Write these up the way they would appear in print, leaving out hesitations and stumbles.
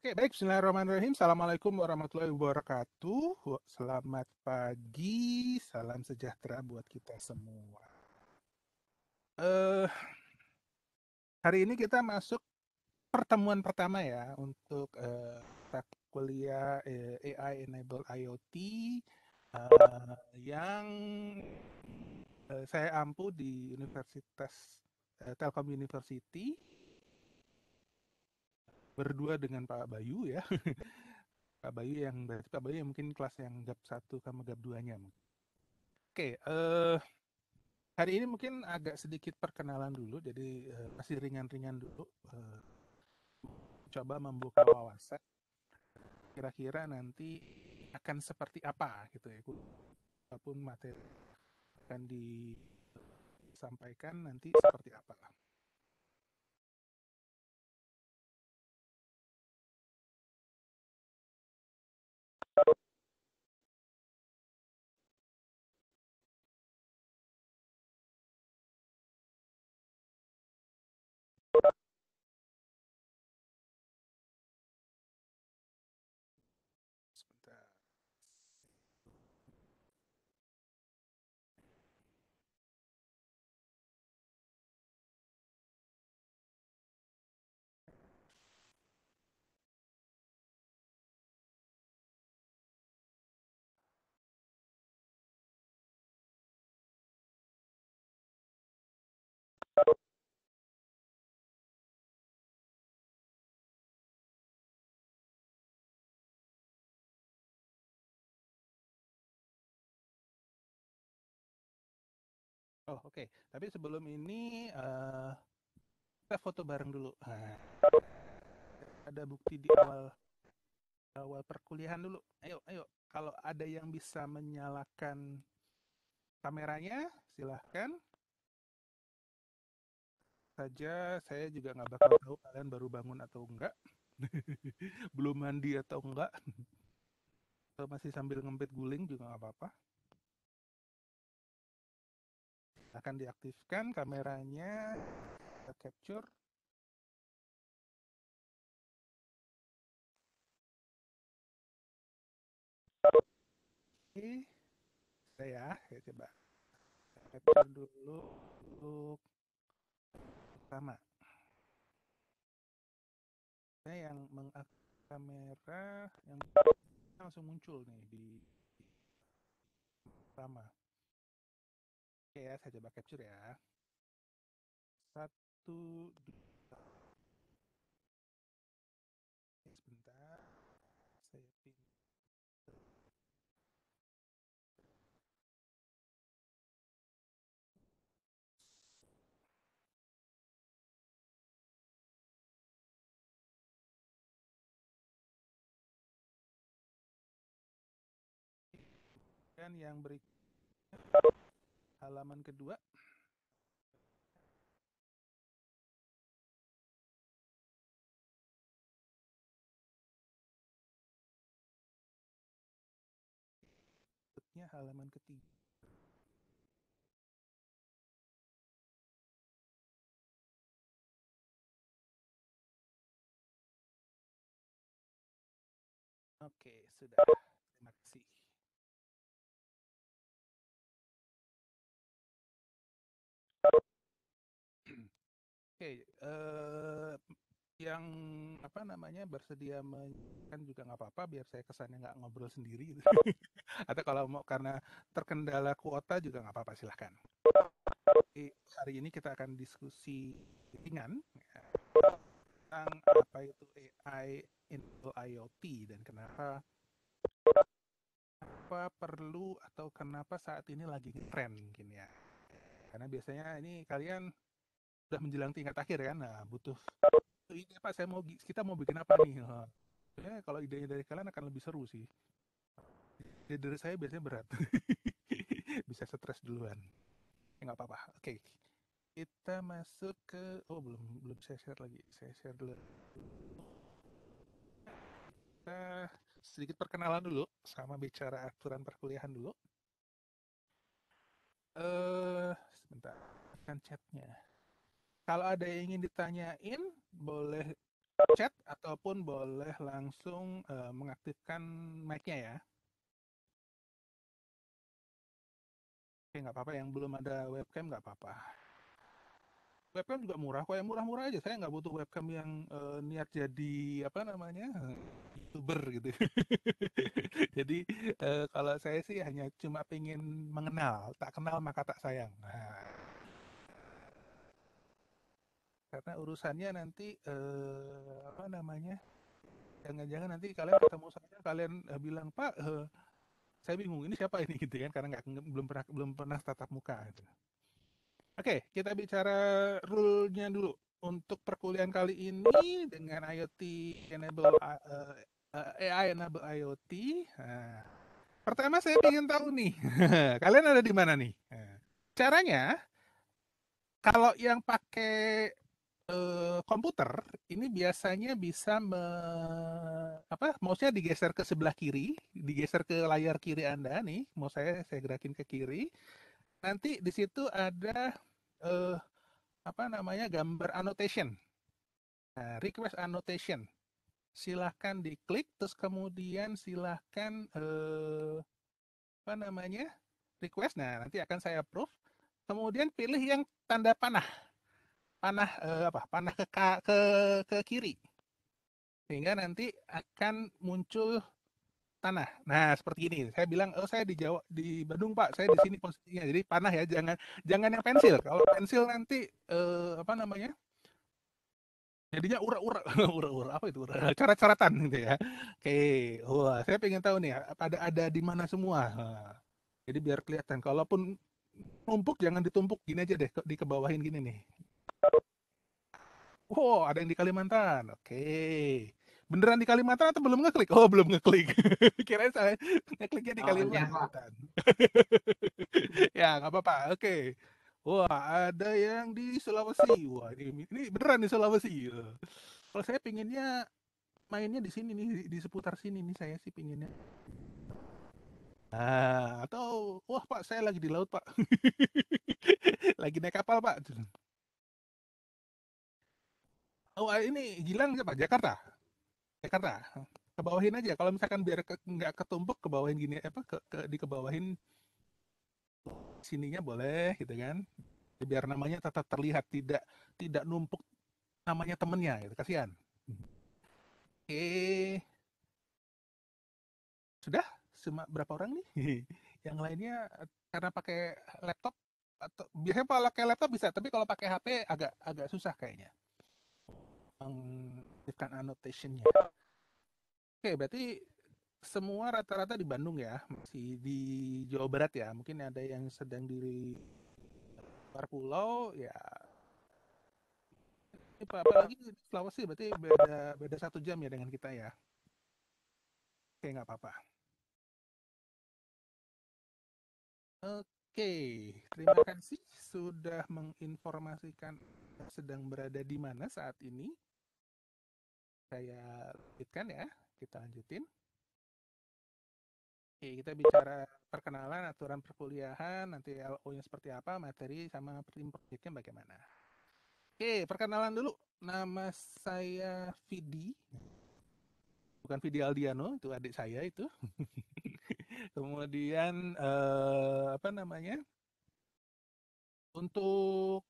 Oke, baik. Bismillahirrahmanirrahim. Assalamualaikum warahmatullahi wabarakatuh. Selamat pagi, salam sejahtera buat kita semua. Eh, Hari ini kita masuk pertemuan pertama ya untuk mata kuliah AI Enabled IoT yang saya ampu di Universitas Telkom University berdua dengan Pak Bayu ya. Pak Bayu yang berarti Pak Bayu yang mungkin kelas yang GAP 1 sama GAP 2-nya. Oke, hari ini mungkin agak sedikit perkenalan dulu, jadi masih ringan-ringan dulu. Coba membuka wawasan, kira-kira nanti akan seperti apa gitu ya, walaupun materi akan disampaikan nanti seperti apa. Sebentar. Oh, oke. Tapi sebelum ini kita foto bareng dulu. Nah, ada bukti di awal awal perkuliahan dulu. Ayo, ayo. Kalau ada yang bisa menyalakan kameranya, silahkan saja. Saya juga nggak bakal tahu kalian baru bangun atau enggak, belum mandi atau enggak, atau masih sambil ngempit guling juga nggak apa-apa. Akan diaktifkan kameranya, kita capture. Oke, saya coba capture dulu untuk pertama. Saya yang mengaktifkan kamera yang langsung muncul nih di pertama. Oke ya, saya coba capture ya. Satu, dua, sebentar. Saya pilih kan yang halaman kedua. Berikutnya halaman ketiga. Oke, sudah. Terima kasih. Oke, yang apa namanya bersedia kan juga nggak apa-apa biar saya kesannya nggak ngobrol sendiri gitu. Atau kalau mau karena terkendala kuota juga nggak apa-apa silahkan. Jadi, hari ini kita akan diskusi ringan ya, tentang apa itu AI in IoT dan kenapa apa perlu atau kenapa saat ini lagi tren mungkin ya. Karena biasanya ini kalian udah menjelang tingkat akhir kan, nah butuh ide Pak, kita mau bikin apa nih? Nah, ya, kalau idenya dari kalian akan lebih seru sih. Ide dari saya biasanya berat, bisa stres duluan. Ya, nggak apa-apa. Oke, kita masuk ke belum belum saya share lagi. Saya share dulu. Kita sedikit perkenalan dulu sama bicara aturan perkuliahan dulu. Sebentar, kan chatnya. Kalau ada yang ingin ditanyain, boleh chat ataupun boleh langsung mengaktifkan mic-nya ya. Oke, nggak apa-apa. Yang belum ada webcam nggak apa-apa. Webcam juga murah kok, yang murah-murah aja. Saya nggak butuh webcam yang niat jadi apa namanya youtuber gitu. Jadi kalau saya sih hanya cuma pengen mengenal, tak kenal maka tak sayang. Nah, karena urusannya nanti apa namanya? Jangan-jangan nanti kalian ketemu saya, kalian bilang Pak, saya bingung ini siapa ini gitu kan, karena belum pernah tatap muka. Gitu. Oke, kita bicara rule-nya dulu. Untuk perkuliahan kali ini dengan IoT enable AI enable IoT. Nah, pertama saya ingin tahu nih, kalian ada di mana nih? Nah, caranya kalau yang pakai komputer ini biasanya bisa apa mouse-nya digeser ke sebelah kiri, digeser ke layar kiri Anda nih, mouse saya gerakin ke kiri. Nanti di situ ada eh, apa namanya gambar annotation. Nah, request annotation. Silahkan diklik, terus kemudian silahkan apa namanya request. Nah, nanti akan saya approve. Kemudian pilih yang tanda panah, panah apa? Panah ke kiri, sehingga nanti akan muncul tanah. Nah, seperti ini. Saya bilang, oh saya di Jawa, di Bandung Pak, saya di sini posisinya. Jadi panah ya, jangan jangan yang pensil. Kalau pensil nanti apa namanya? Jadinya ura-ura, ura-ura apa itu? Ura, coret-coretan gitu ya. Oke, wah, saya pengen tahu nih, ada di mana semua. Nah, jadi biar kelihatan. Kalaupun numpuk jangan ditumpuk, gini aja deh, dikebawahin gini nih. Oh, ada yang di Kalimantan. Oke. Beneran di Kalimantan atau belum ngeklik? Oh, belum ngeklik. Kirain saya ngekliknya di Oh, iya, Pak. Kalimantan. Ya, nggak apa-apa. Oke. Wah, ada yang di Sulawesi. Wah, ini beneran di Sulawesi. Kalau saya pinginnya mainnya di sini nih, di seputar sini nih saya sih pinginnya. Ah, atau wah Pak, saya lagi di laut Pak. Lagi naik kapal Pak. Oh, ini Gilang siapa? Jakarta. Jakarta. Ke bawahin aja. Kalau misalkan biar nggak ketumpuk, ke bawahin gini apa dikebawahin sininya boleh gitu kan. Biar namanya tetap terlihat, tidak tidak numpuk namanya temennya gitu. Kasihan. Oke, sudah berapa orang nih? Yang lainnya karena pakai laptop atau biasanya kalau pakai laptop bisa, tapi kalau pakai HP agak agak susah kayaknya mengaktifkan annotationnya. Oke, berarti semua rata-rata di Bandung ya, masih di Jawa Barat ya. Mungkin ada yang sedang di luar pulau ya. Ini apalagi di Sulawesi berarti beda beda 1 jam ya dengan kita ya. Oke, nggak apa-apa. Oke, terima kasih sudah menginformasikan sedang berada di mana saat ini. Saya lanjutkan ya, kita lanjutin. Oke, kita bicara perkenalan, aturan perkuliahan, nanti LO-nya seperti apa, materi sama tim proyeknya bagaimana. Oke, perkenalan dulu. Nama saya Vidi, bukan Vidi Aldiano, itu adik saya itu. Kemudian apa namanya? Untuk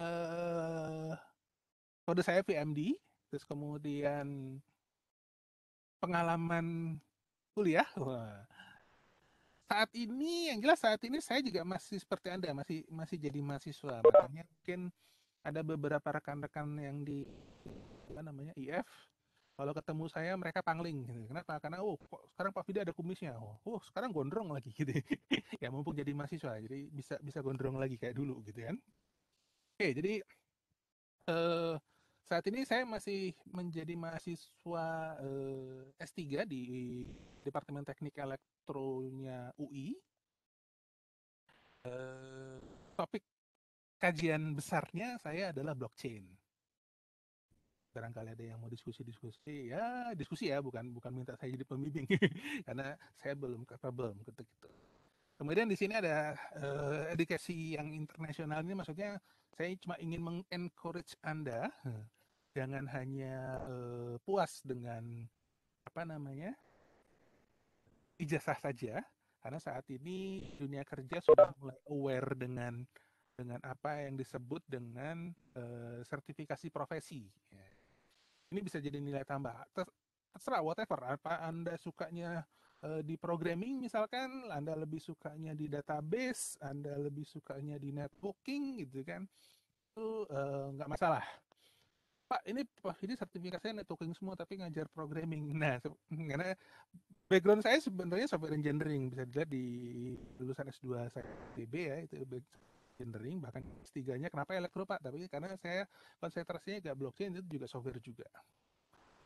eh, kode saya VMD, terus kemudian pengalaman kuliah. Wah, saat ini yang jelas saat ini saya juga masih seperti Anda, masih masih jadi mahasiswa. Makanya mungkin ada beberapa rekan-rekan yang di apa namanya IF kalau ketemu saya mereka pangling gitu. Kenapa? Karena oh kok sekarang Pak Fida ada kumisnya. Oh, sekarang gondrong lagi gitu. Ya mumpung jadi mahasiswa jadi bisa bisa gondrong lagi kayak dulu gitu kan. Oke, jadi eh, saat ini saya masih menjadi mahasiswa S3 di Departemen Teknik Elektronya UI. Topik kajian besarnya saya adalah blockchain. Barangkali ada yang mau diskusi-diskusi, ya diskusi ya, bukan bukan minta saya jadi pembimbing, karena saya belum capable gitu gitu. Kemudian di sini ada edukasi yang internasional ini, maksudnya saya cuma ingin mengencourage Anda jangan hanya puas dengan apa namanya ijazah saja, karena saat ini dunia kerja sudah mulai aware dengan apa yang disebut dengan sertifikasi profesi. Ya. Ini bisa jadi nilai tambah. Terserah whatever. Apa Anda sukanya di programming misalkan, Anda lebih sukanya di database, Anda lebih sukanya di networking gitu kan, itu nggak masalah. Pak, ini sertifikasinya networking semua tapi ngajar programming. Nah, karena background saya sebenarnya software engineering, bisa dilihat di lulusan S2 saya DB ya, itu engineering, bahkan S3-nya kenapa elektro Pak? Tapi karena saya konsentrasinya nggak blockchain, itu juga software juga.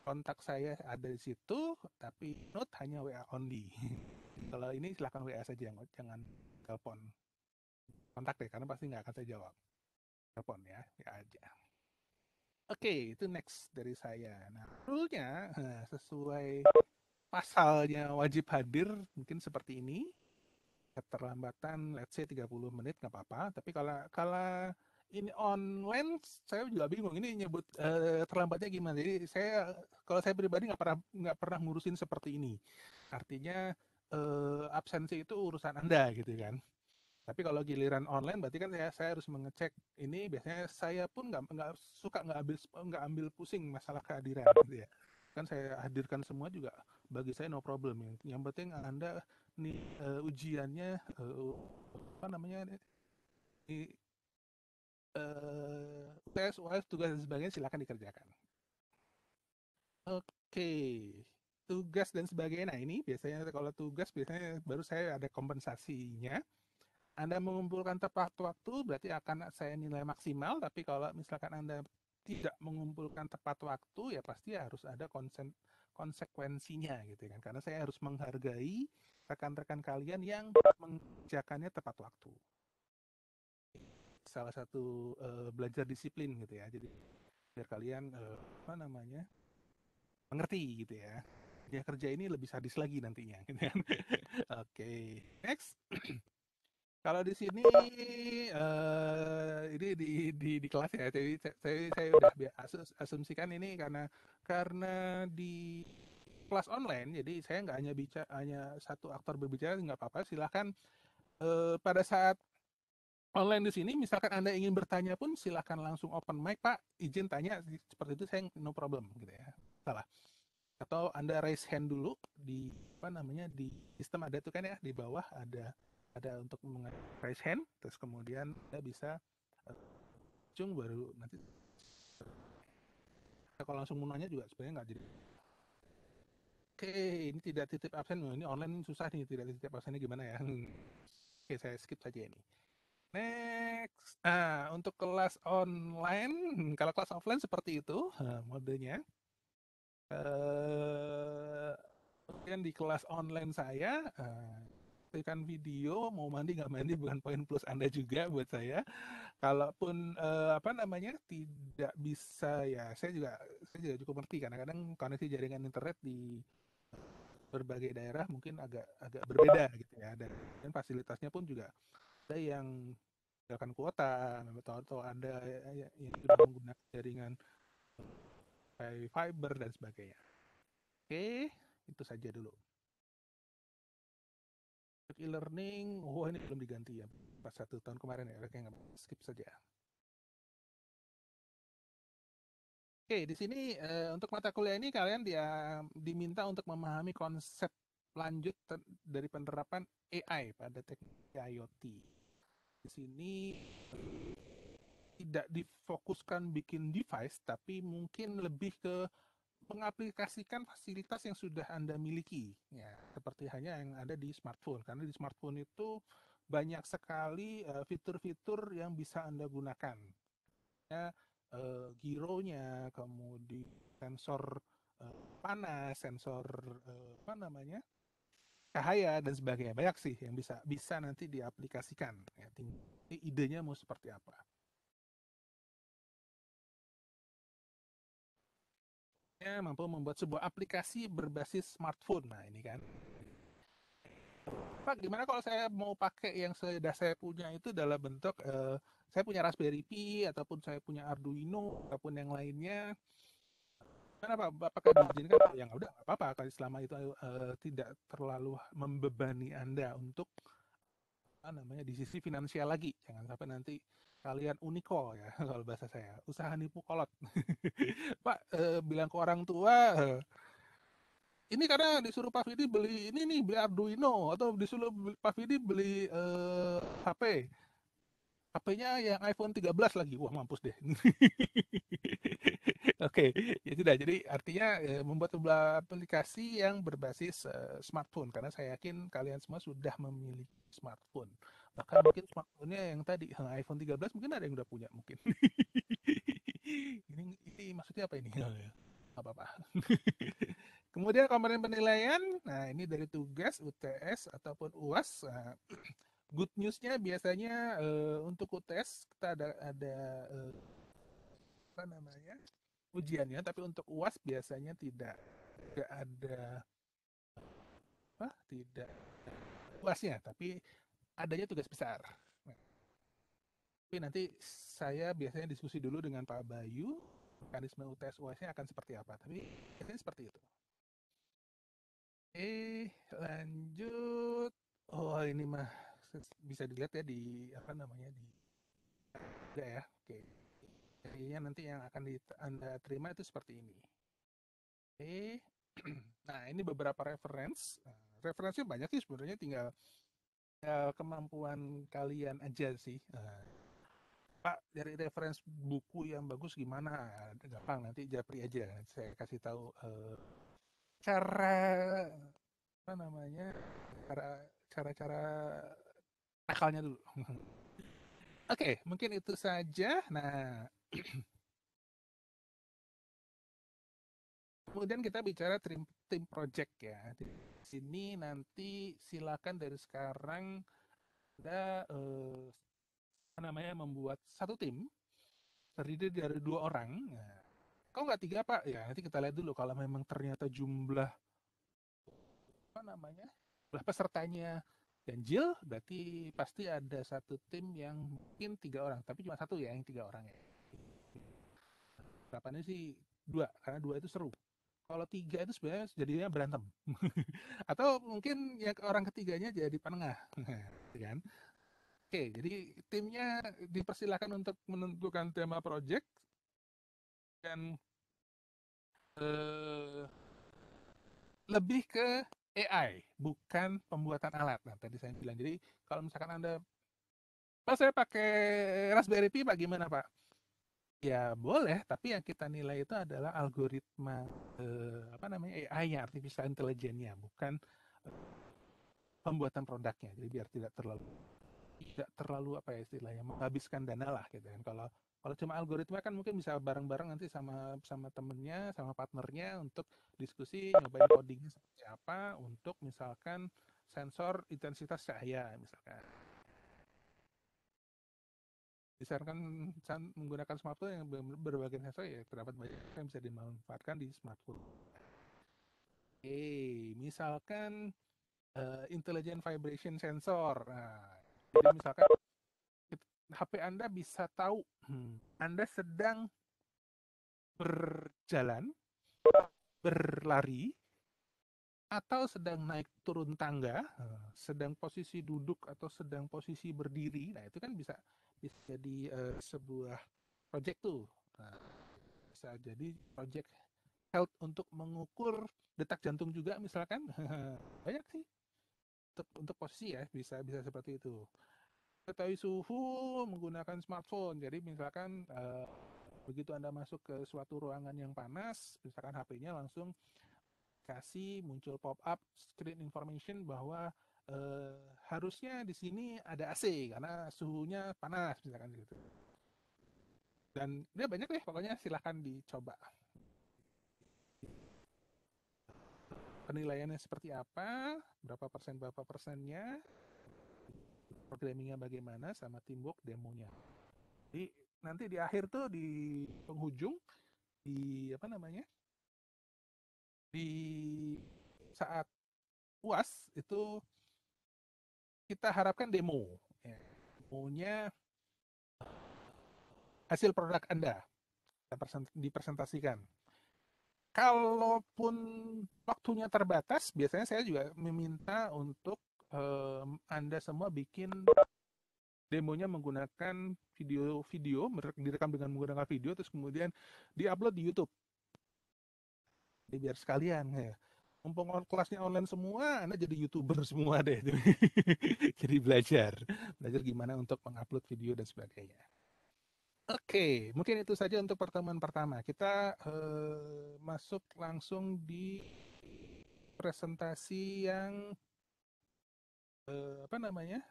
Kontak saya ada di situ, tapi note hanya WA only. Kalau ini silahkan WA saja, jangan telepon. Kontak deh, karena pasti nggak akan saya jawab. Telepon ya, ya aja. Oke, itu next dari saya. Nah, rule-nya sesuai pasalnya wajib hadir, mungkin seperti ini. Keterlambatan, let's say 30 menit, nggak apa-apa. Tapi kalau kalau ini online, saya juga bingung. Ini nyebut terlambatnya gimana? Jadi kalau saya pribadi nggak pernah ngurusin seperti ini. Artinya absensi itu urusan Anda gitu kan. Tapi kalau giliran online berarti kan saya harus mengecek ini, biasanya saya pun nggak suka nggak ambil pusing masalah kehadiran gitu ya. Kan saya hadirkan semua juga bagi saya no problem. Yang penting Anda nih ujiannya apa namanya ini UTS, UAS, tugas dan sebagainya silakan dikerjakan. Oke. Tugas dan sebagainya. Nah, ini biasanya kalau tugas biasanya baru saya ada kompensasinya. Anda mengumpulkan tepat waktu berarti akan saya nilai maksimal, tapi kalau misalkan Anda tidak mengumpulkan tepat waktu ya pasti harus ada konsekuensinya gitu kan. Karena saya harus menghargai rekan-rekan kalian yang mengerjakannya tepat waktu. Salah satu belajar disiplin gitu ya. Jadi biar kalian apa namanya mengerti gitu ya. Dia kerja ini lebih sadis lagi nantinya gitu kan. Oke, next. Kalau di sini ini di kelas ya, jadi saya udah asumsikan ini karena di kelas online, jadi saya nggak hanya satu aktor berbicara, nggak apa-apa. Silahkan pada saat online di sini, misalkan Anda ingin bertanya pun silahkan langsung open mic, Pak, izin tanya seperti itu, saya no problem gitu ya, salah. Atau Anda raise hand dulu di apa namanya di sistem ada tuh kan ya, di bawah ada untuk raise hand, terus kemudian Anda bisa cung baru nanti kalau langsung mau nanya juga sebenarnya nggak jadi. Oke, ini tidak titip absen. Ini online susah nih, tidak titip absennya gimana ya? Oke, saya skip saja ini. Next, untuk kelas online, kalau kelas offline seperti itu modenya. Kemudian di kelas online saya, aktifkan video, mau mandi nggak mandi bukan poin plus Anda juga buat saya. Kalaupun apa namanya tidak bisa ya, saya juga cukup ngerti kadang-kadang koneksi jaringan internet di berbagai daerah mungkin agak agak berbeda gitu ya, dan fasilitasnya pun juga ada yang menggunakan kuota atau ada yang sudah menggunakan jaringan fiber dan sebagainya. Oke, itu saja dulu. Untuk e-learning, ini belum diganti ya, pas 1 tahun kemarin ya, oke nggak skip saja. Oke, di sini untuk mata kuliah ini kalian diminta untuk memahami konsep lanjut dari penerapan AI pada teknologi IoT. Di sini tidak difokuskan bikin device, tapi mungkin lebih ke mengaplikasikan fasilitas yang sudah Anda miliki, ya, seperti hanya yang ada di smartphone. Karena di smartphone itu banyak sekali fitur-fitur yang bisa Anda gunakan. Ya, gironya, kemudian sensor panas, sensor apa namanya cahaya dan sebagainya. Banyak sih yang bisa nanti diaplikasikan. Ya, idenya mau seperti apa? Ya, mampu membuat sebuah aplikasi berbasis smartphone. Nah, ini kan. Pak, gimana kalau saya mau pakai yang sudah saya punya itu dalam bentuk saya punya Raspberry Pi ataupun saya punya Arduino ataupun yang lainnya, kenapa apakah diizinkan? Ya nggak, udah nggak apa-apa kalau selama itu tidak terlalu membebani Anda untuk apa namanya di sisi finansial lagi. Jangan sampai nanti kalian uniko ya kalau bahasa saya, usaha nipu kolot. Pak, bilang ke orang tua, ini karena disuruh Pak Vidi beli ini nih, beli Arduino, atau disuruh Pak Vidi beli HP. HP-nya yang iPhone 13 lagi. Wah, mampus deh. Oke, ya sudah. Jadi artinya membuat sebuah aplikasi yang berbasis smartphone, karena saya yakin kalian semua sudah memiliki smartphone. Bahkan mungkin smartphone-nya yang tadi iPhone 13 mungkin ada yang udah punya mungkin. ini maksudnya apa ini? Oh, ya. Apa-apa. Kemudian komponen penilaian, nah ini dari tugas UTS ataupun UAS. Nah, good news-nya biasanya untuk UTS kita ada apa namanya ujiannya, tapi untuk UAS biasanya tidak ada apa tidak UASnya, tapi adanya tugas besar. Nah, tapi nanti saya biasanya diskusi dulu dengan Pak Bayu mekanisme UTS UASnya akan seperti apa. Tapi biasanya seperti itu. Lanjut. Oh, ini mah bisa dilihat ya di apa namanya di ada ya. Oke. Jadinya nanti yang akan Anda terima itu seperti ini. Oke. Nah, ini beberapa reference. Nah, referensinya banyak sih sebenarnya, tinggal kemampuan kalian aja sih. Pak, dari reference buku yang bagus gimana? Gampang, nanti Japri aja. Saya kasih tahu cara apa namanya? Cara-cara nakalnya dulu. Oke, mungkin itu saja. Nah, kemudian kita bicara tim project ya. Di sini nanti silakan dari sekarang ada apa namanya membuat satu tim terdiri dari 2 orang. Nah, kok nggak 3 Pak? Ya nanti kita lihat dulu kalau memang ternyata jumlah apa namanya jumlah pesertanya ganjil, berarti pasti ada satu tim yang mungkin 3 orang, tapi cuma satu ya yang 3 orang ya. Harapannya sih 2, karena 2 itu seru. Kalau 3 itu sebenarnya jadinya berantem. Atau mungkin yang orang ketiganya jadi penengah. Kan? Oke, jadi timnya dipersilakan untuk menentukan tema project dan eh, lebih ke AI, bukan pembuatan alat. Nah, tadi saya bilang. Jadi kalau misalkan Anda, Pak saya pakai Raspberry Pi, Pak gimana Pak? Ya boleh, tapi yang kita nilai itu adalah algoritma apa namanya AI-nya, artificial intelligence-nya, bukan pembuatan produknya. Jadi biar tidak terlalu apa ya istilahnya menghabiskan dana lah gitu kan. Kalau kalau cuma algoritma kan mungkin bisa bareng-bareng nanti sama sama temennya, sama partnernya untuk diskusi nyobain codingnya seperti apa untuk misalkan sensor intensitas cahaya misalkan. Misalkan menggunakan smartphone yang berbagai sensor, ya terdapat banyak yang bisa dimanfaatkan di smartphone. Misalkan intelligent vibration sensor. Nah, jadi misalkan HP Anda bisa tahu Anda sedang berjalan, berlari, atau sedang naik turun tangga, sedang posisi duduk atau sedang posisi berdiri. Nah, itu kan bisa bisa jadi sebuah project tuh. Nah, bisa jadi project health untuk mengukur detak jantung juga misalkan. Banyak sih untuk posisi ya, bisa bisa seperti itu. Ketahui suhu menggunakan smartphone. Jadi misalkan begitu Anda masuk ke suatu ruangan yang panas, misalkan HP-nya langsung kasih muncul pop-up screen information bahwa harusnya di sini ada AC karena suhunya panas misalkan gitu. Dan dia banyak deh, pokoknya silahkan dicoba. Penilaiannya seperti apa, berapa persennya, programmingnya bagaimana, sama teamwork demonya. Jadi nanti di akhir tuh di penghujung di apa namanya di saat UAS itu kita harapkan demo. Ya, demonya hasil produk Anda dipresentasikan. Kalaupun waktunya terbatas, biasanya saya juga meminta untuk Anda semua bikin demonya menggunakan video-video, direkam dengan menggunakan video, terus kemudian diupload di YouTube. Jadi biar sekalian ya. Mumpung kelasnya online semua, Anda jadi YouTuber semua deh. Jadi belajar gimana untuk mengupload video dan sebagainya. Oke, mungkin itu saja untuk pertemuan pertama. Kita masuk langsung di presentasi yang apa namanya?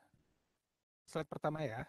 Slide pertama ya.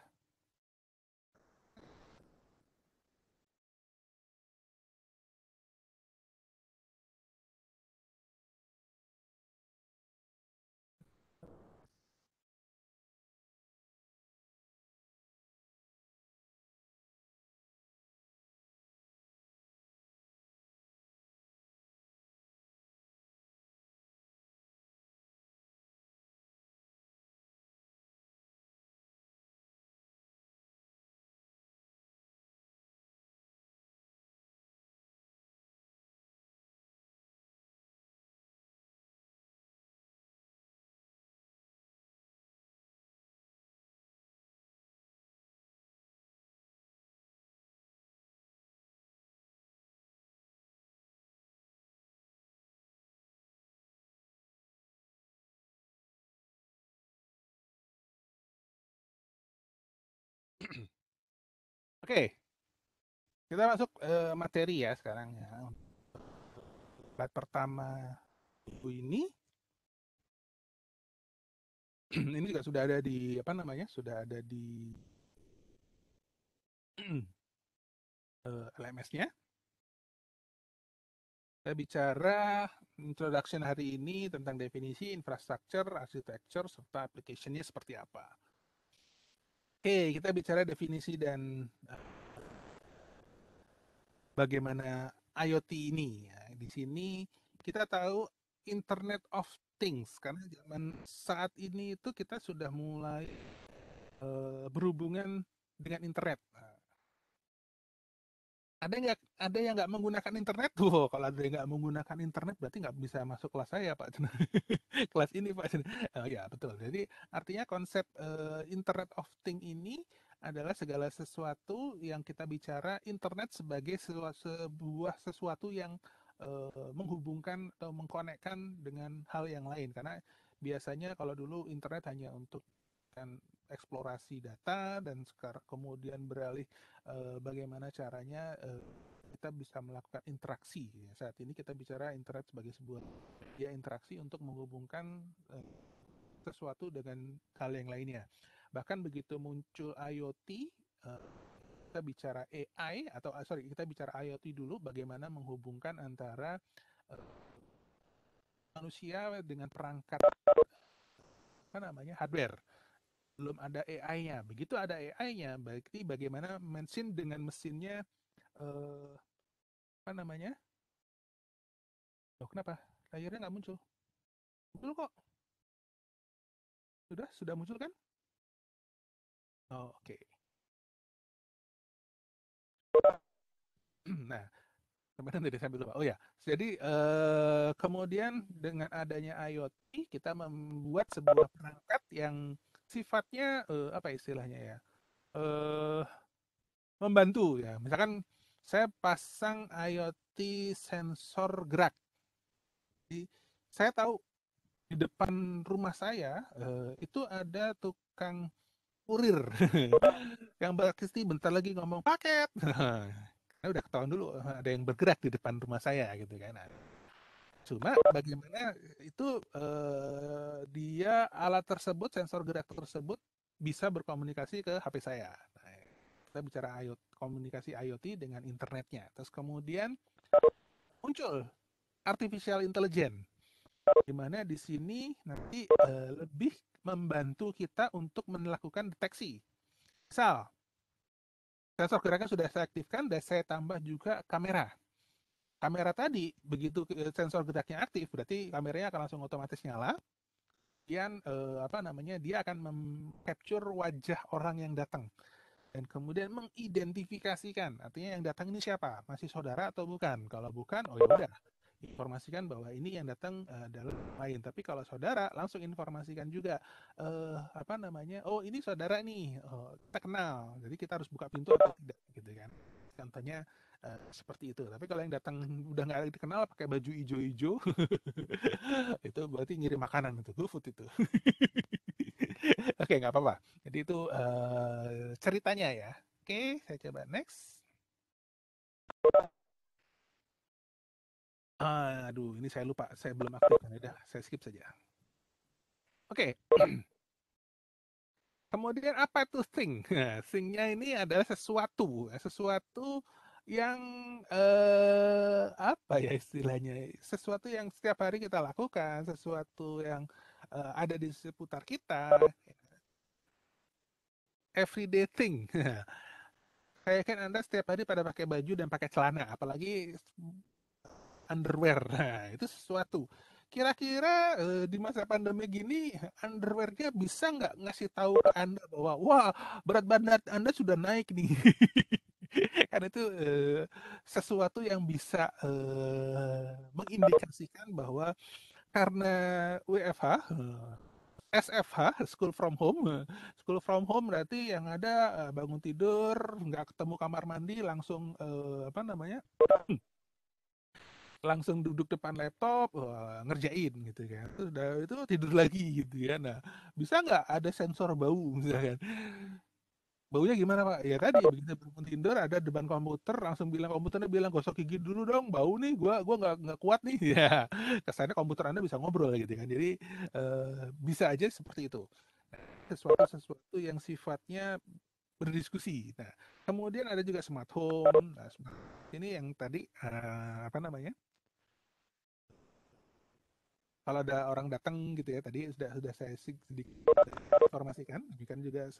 Oke, kita masuk materi ya sekarang ya. Slide pertama ini ini juga sudah ada di apa namanya? Sudah ada di LMS-nya. Kita bicara introduction hari ini tentang definisi, infrastructure, architecture, serta application-nya seperti apa. Oke, kita bicara definisi dan bagaimana IoT ini. Ya, di sini kita tahu Internet of Things karena zaman saat ini itu kita sudah mulai berhubungan dengan internet. Nah, ada yang nggak menggunakan internet tuh. Kalau ada yang nggak menggunakan internet berarti nggak bisa masuk kelas saya, Pak. Kelas ini, Pak. Oh ya, betul. Jadi artinya konsep Internet of Things ini adalah segala sesuatu yang kita bicara internet sebagai sebuah sesuatu yang menghubungkan atau mengkonekkan dengan hal yang lain. Karena biasanya kalau dulu internet hanya untuk kan eksplorasi data dan sekarang kemudian beralih bagaimana caranya kita bisa melakukan interaksi. Saat ini kita bicara internet sebagai sebuah ya interaksi untuk menghubungkan sesuatu dengan hal yang lainnya. Bahkan begitu muncul IoT, kita bicara AI atau sorry kita bicara IoT dulu, bagaimana menghubungkan antara manusia dengan perangkat apa namanya hardware. Belum ada AI-nya. Begitu ada AI-nya, berarti bagaimana mesin dengan mesinnya apa namanya? Oh, kenapa? Layarnya nggak muncul? Muncul kok. Sudah muncul kan? Oh, oke. Okay. Nah, kemarin tadi saya lupa. Oh ya, jadi kemudian dengan adanya IoT kita membuat sebuah perangkat yang sifatnya apa istilahnya ya? Eh membantu ya. Misalkan saya pasang IoT sensor gerak. Jadi saya tahu di depan rumah saya itu ada tukang kurir yang pasti bentar lagi ngomong paket. Saya udah ketahuan dulu ada yang bergerak di depan rumah saya gitu kan. Nah, cuma bagaimana itu dia alat tersebut, sensor gerak tersebut bisa berkomunikasi ke HP saya. Nah, kita bicara IoT, komunikasi IoT dengan internetnya. Terus kemudian muncul artificial intelligence, di mana di sini nanti lebih membantu kita untuk melakukan deteksi. Misal, sensor geraknya sudah saya aktifkan dan saya tambah juga kamera. Kamera tadi, begitu sensor geraknya aktif, berarti kameranya akan langsung otomatis nyala. Kemudian apa namanya dia akan capture wajah orang yang datang. dan kemudian mengidentifikasikan, artinya yang datang ini siapa, masih saudara atau bukan. Kalau bukan, oh ya udah, informasikan bahwa ini yang datang adalah lain. Tapi kalau saudara, langsung informasikan juga apa namanya, oh ini saudara nih, oh, kita kenal, jadi kita harus buka pintu atau tidak, gitu kan. Contohnya seperti itu. Tapi kalau yang datang udah nggak dikenal pakai baju hijau-hijau, itu berarti ngirim makanan itu, GoFood itu. Oke, nggak apa-apa. Jadi itu ceritanya ya. Oke, saya coba next. Aduh, ini saya lupa. Saya belum aktifkan. Udah, saya skip saja. Oke. Kemudian apa itu thing? Nah, thing-nya ini adalah sesuatu. Sesuatu yang apa ya istilahnya? Sesuatu yang setiap hari kita lakukan, sesuatu yang ada di seputar kita. Everyday thing. Kayak kan Anda setiap hari pada pakai baju dan pakai celana, apalagi underwear. Nah, itu sesuatu. Kira-kira di masa pandemi gini, underwearnya bisa nggak ngasih tahu ke Anda bahwa, wah, berat badan Anda sudah naik nih. Karena itu sesuatu yang bisa mengindikasikan bahwa karena WFH, SFH, school from home, school from home berarti yang ada bangun tidur, nggak ketemu kamar mandi, langsung apa namanya, langsung duduk depan laptop, wah, ngerjain gitu kan. Terus udah itu tidur lagi gitu kan. Nah, bisa nggak ada sensor bau misalkan? Baunya gimana Pak? Ya tadi begitu bangun tidur ada depan komputer langsung bilang komputernya bilang gosok gigi dulu dong, bau nih, gua nggak kuat nih. Ya, kesannya komputer Anda bisa ngobrol gitu kan. Jadi bisa aja seperti itu. Sesuatu yang sifatnya berdiskusi. Nah, kemudian ada juga smart home. Nah, smart ini yang tadi apa namanya? Kalau ada orang datang gitu ya, tadi sudah saya sedikit informasikan, kan juga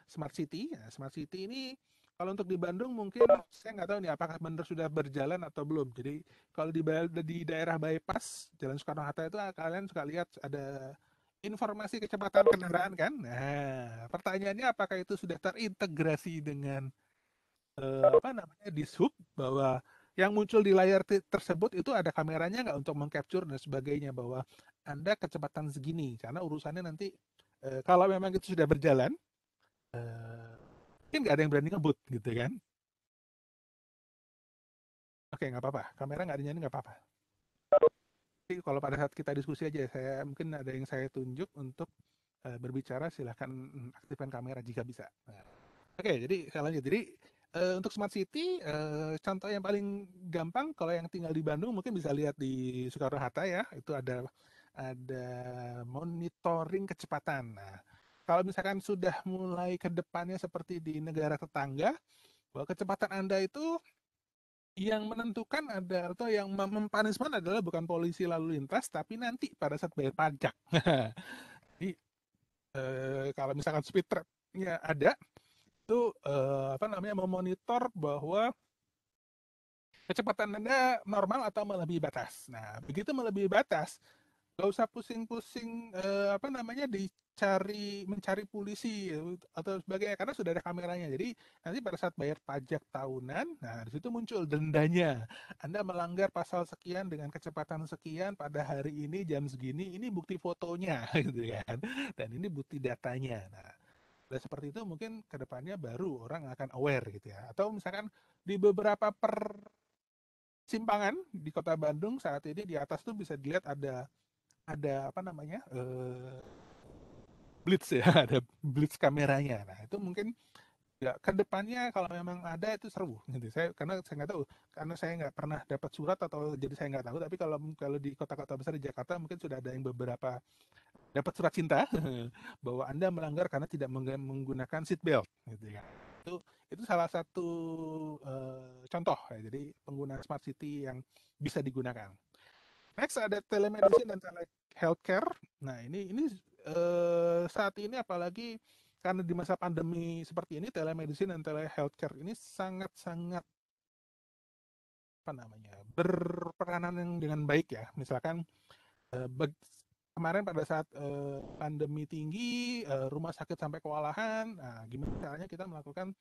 smart city. Nah, smart city ini kalau untuk di Bandung mungkin saya nggak tahu nih apakah benar sudah berjalan atau belum. Jadi kalau di daerah bypass Jalan Soekarno Hatta itu kalian suka lihat ada informasi kecepatan kendaraan kan? Nah, pertanyaannya apakah itu sudah terintegrasi dengan apa namanya di sub bahwa yang muncul di layar tersebut itu ada kameranya nggak untuk mengcapture dan sebagainya bahwa Anda kecepatan segini karena urusannya nanti kalau memang itu sudah berjalan mungkin nggak ada yang berani ngebut gitu kan. Oke, nggak apa-apa, kamera nggak dinyalain nggak apa-apa. Jadi kalau pada saat kita diskusi aja saya mungkin ada yang saya tunjuk untuk berbicara silahkan aktifkan kamera jika bisa. Nah, oke, jadi saya lanjut. Jadi untuk smart city, contoh yang paling gampang kalau yang tinggal di Bandung mungkin bisa lihat di Soekarno Hatta ya, itu ada monitoring kecepatan. Nah, kalau misalkan sudah mulai ke depannya seperti di negara tetangga, bahwa kecepatan Anda itu yang menentukan ada atau yang mempanisman adalah bukan polisi lalu lintas, tapi nanti pada saat bayar pajak. Jadi kalau misalkan speed trap-nya ada, itu apa namanya memonitor bahwa kecepatan Anda normal atau melebihi batas. Nah, begitu melebihi batas, nggak usah pusing-pusing apa namanya mencari polisi atau sebagainya karena sudah ada kameranya. Jadi nanti pada saat bayar pajak tahunan, nah di situ muncul dendanya. Anda melanggar pasal sekian dengan kecepatan sekian pada hari ini jam segini, ini bukti fotonya gitu kan. Dan ini bukti datanya. Nah, dan seperti itu mungkin kedepannya baru orang akan aware gitu ya. Atau misalkan di beberapa persimpangan di kota Bandung saat ini di atas tuh bisa dilihat ada apa namanya blitz ya, ada blitz kameranya. Nah itu mungkin ya kedepannya kalau memang ada itu seru gitu. Saya nggak tahu karena saya nggak pernah dapat surat atau jadi saya nggak tahu. Tapi kalau kalau di kota-kota besar di Jakarta mungkin sudah ada yang beberapa dapat surat cinta bahwa Anda melanggar karena tidak menggunakan seat belt gitu ya. Itu salah satu contoh ya. Jadi penggunaan smart city yang bisa digunakan. Next ada telemedicine dan healthcare. Nah, ini saat ini apalagi karena di masa pandemi seperti ini telemedicine dan telehealthcare ini sangat-sangat apa namanya berperanan dengan baik ya. Misalkan kemarin pada saat pandemi tinggi, rumah sakit sampai kewalahan. Nah, gimana caranya kita melakukan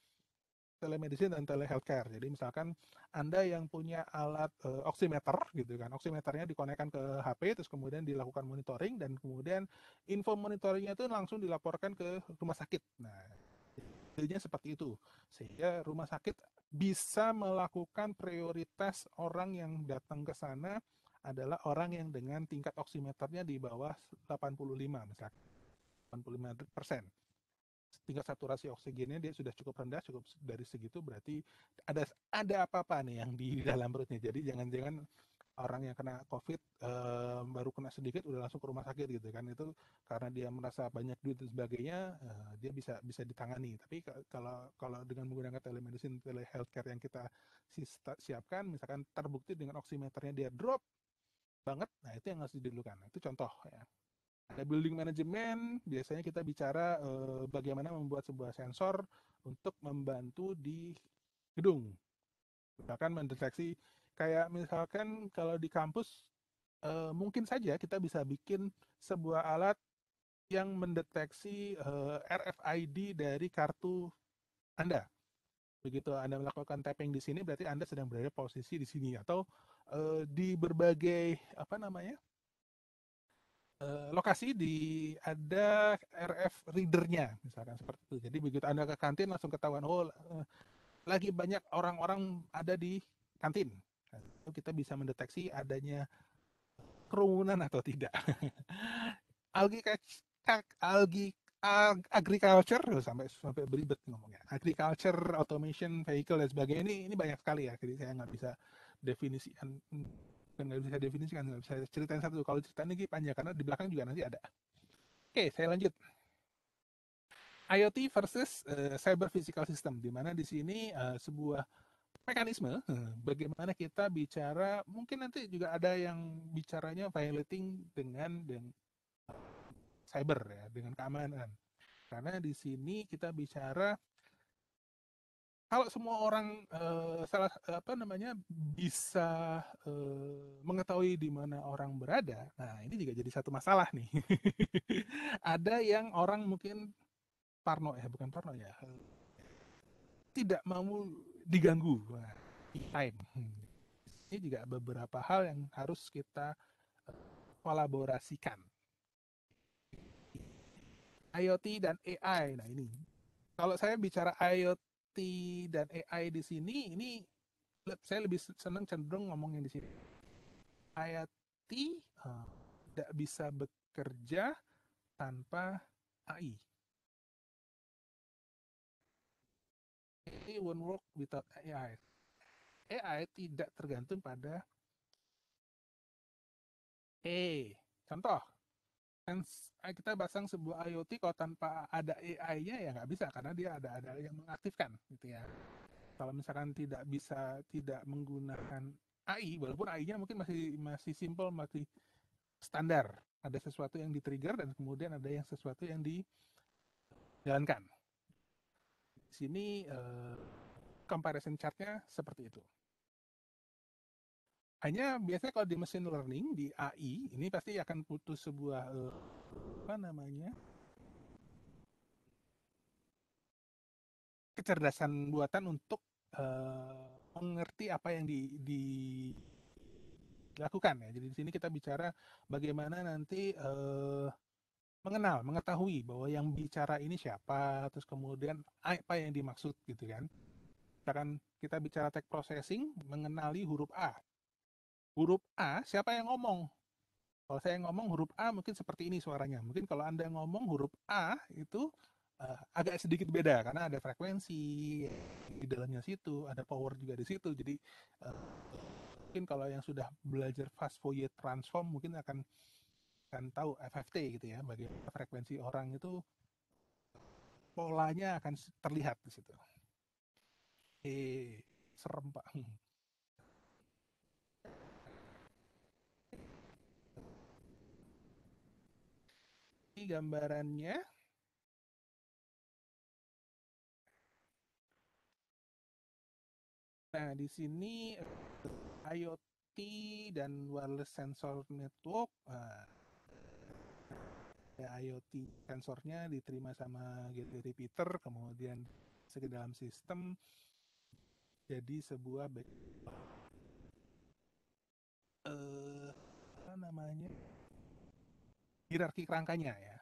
telemedicine dan telehealthcare. Jadi misalkan Anda yang punya alat oximeter gitu kan, oximeternya dikonekkan ke HP, terus kemudian dilakukan monitoring dan kemudian info monitoringnya itu langsung dilaporkan ke rumah sakit. Nah, jadinya seperti itu, sehingga rumah sakit bisa melakukan prioritas orang yang datang ke sana adalah orang yang dengan tingkat oximeternya di bawah 85 misalkan 85%. Tingkat saturasi oksigennya dia sudah cukup rendah, cukup dari segitu berarti ada apa-apa nih yang di dalam perutnya. Jadi jangan-jangan orang yang kena COVID baru kena sedikit udah langsung ke rumah sakit gitu kan, itu karena dia merasa banyak duit dan sebagainya, dia bisa bisa ditangani. Tapi kalau kalau dengan menggunakan telemedicine, telehealthcare yang kita siapkan, misalkan terbukti dengan oximeternya dia drop banget, nah itu yang harus didulukan. Nah, itu contoh ya. Ada building management, biasanya kita bicara bagaimana membuat sebuah sensor untuk membantu di gedung. Misalkan mendeteksi, kayak misalkan kalau di kampus, mungkin saja kita bisa bikin sebuah alat yang mendeteksi RFID dari kartu Anda. Begitu Anda melakukan tapping di sini, berarti Anda sedang berada posisi di sini. Atau di berbagai, apa namanya, lokasi ada RF readernya misalkan seperti itu. Jadi begitu Anda ke kantin langsung ketahuan, oh lagi banyak orang-orang ada di kantin. Nah, kita bisa mendeteksi adanya kerumunan atau tidak. algi algi agriculture sampai sampai beribet ngomongnya. Agriculture, automation, vehicle dan sebagainya, ini banyak sekali ya. Jadi saya nggak bisa definisikan, nggak bisa ceritain satu. Kalau cerita ini panjang karena di belakang juga nanti ada. Oke, saya lanjut. IoT versus cyber physical system, di mana di sini sebuah mekanisme bagaimana kita bicara, mungkin nanti juga ada yang bicaranya violating dengan cyber ya, dengan keamanan. Karena di sini kita bicara kalau semua orang salah apa namanya bisa mengetahui di mana orang berada, nah ini juga jadi satu masalah nih. Ada yang orang mungkin parno ya, bukan parno ya, tidak mau diganggu. Nah, time. Ini juga beberapa hal yang harus kita kolaborasikan. IoT dan AI. Nah ini, kalau saya bicara IoT dan AI di sini, ini saya lebih senang cenderung ngomongin di sini. IoT tidak bisa bekerja tanpa AI. It won't work without AI. AI tidak tergantung pada contoh, kan kita pasang sebuah IoT kalau tanpa ada AI-nya ya nggak bisa karena dia ada yang mengaktifkan gitu ya. Kalau misalkan tidak bisa, tidak menggunakan AI, walaupun AI-nya mungkin masih masih simple, masih standar, ada sesuatu yang di-trigger dan kemudian ada yang sesuatu yang dijalankan. Di sini comparison chart-nya seperti itu. Hanya biasanya kalau di machine learning, di AI, ini pasti akan butuh sebuah apa namanya, kecerdasan buatan untuk mengerti apa yang dilakukan ya. Jadi di sini kita bicara bagaimana nanti mengenal, mengetahui bahwa yang bicara ini siapa, terus kemudian apa yang dimaksud gitu kan. Misalkan kita bicara text processing, mengenali huruf A. Huruf A, siapa yang ngomong? Kalau saya ngomong huruf A mungkin seperti ini suaranya. Mungkin kalau Anda ngomong huruf A itu agak sedikit beda karena ada frekuensi di dalamnya situ, ada power juga di situ. Jadi mungkin kalau yang sudah belajar fast Fourier transform mungkin akan tahu FFT gitu ya, bagaimana frekuensi orang itu polanya akan terlihat di situ. Serem Pak. Ini gambarannya. Nah, di sini IoT dan wireless sensor network. Nah, ya, IoT sensornya diterima sama gateway repeater, kemudian masuk ke dalam sistem jadi sebuah eh, apa namanya, hierarki kerangkanya ya.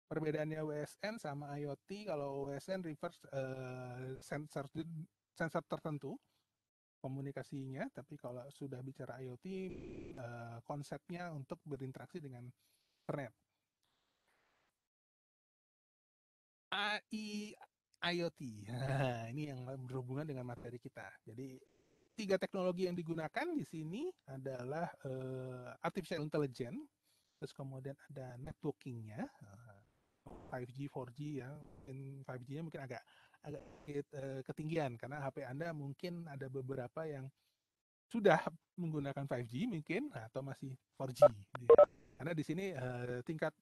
Perbedaannya WSN sama IoT, kalau WSN reverse sensor tertentu komunikasinya, tapi kalau sudah bicara IoT konsepnya untuk berinteraksi dengan internet. AI IoT. Nah, ini yang berhubungan dengan materi kita. Jadi tiga teknologi yang digunakan di sini adalah artificial intelligence, terus kemudian ada networkingnya, 5G, 4G ya. Mungkin 5G-nya mungkin agak agak ketinggian karena HP Anda mungkin ada beberapa yang sudah menggunakan 5G mungkin atau masih 4G. Karena di sini tingkat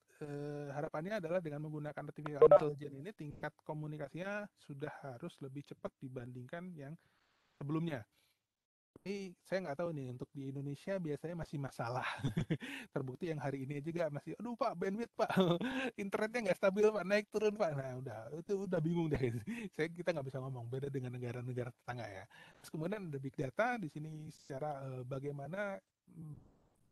harapannya adalah dengan menggunakan artificial intelligence ini tingkat komunikasinya sudah harus lebih cepat dibandingkan yang sebelumnya. Tapi saya nggak tahu nih untuk di Indonesia biasanya masih masalah. Terbukti yang hari ini juga masih, aduh Pak, bandwidth Pak, internetnya nggak stabil Pak, naik turun Pak. Nah udah, itu udah bingung deh. Kita nggak bisa ngomong, beda dengan negara-negara tetangga ya. Terus kemudian ada big data di sini secara bagaimana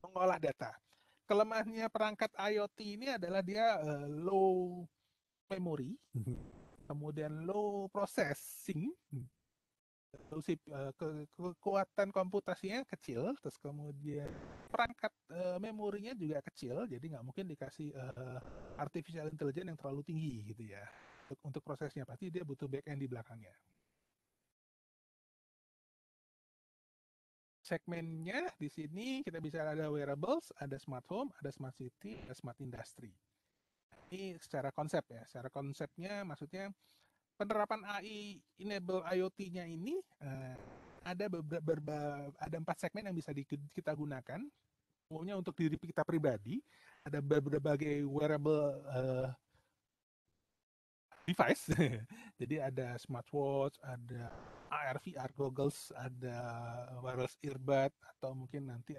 mengolah data. Kelemahannya perangkat IoT ini adalah dia low memory, kemudian low processing, kekuatan komputasinya kecil, terus kemudian perangkat memorinya juga kecil, jadi nggak mungkin dikasih artificial intelligence yang terlalu tinggi gitu ya. Untuk prosesnya pasti dia butuh back end di belakangnya. Segmennya di sini kita bisa ada wearables, ada smart home, ada smart city, ada smart industry. Ini secara konsep ya, secara konsepnya maksudnya penerapan AI enable IoT-nya ini ada ada 4 segmen yang bisa kita gunakan. Umumnya untuk diri kita pribadi, ada berbagai wearable device. Jadi ada smartwatch, ada AR VR goggles, ada wireless earbud, atau mungkin nanti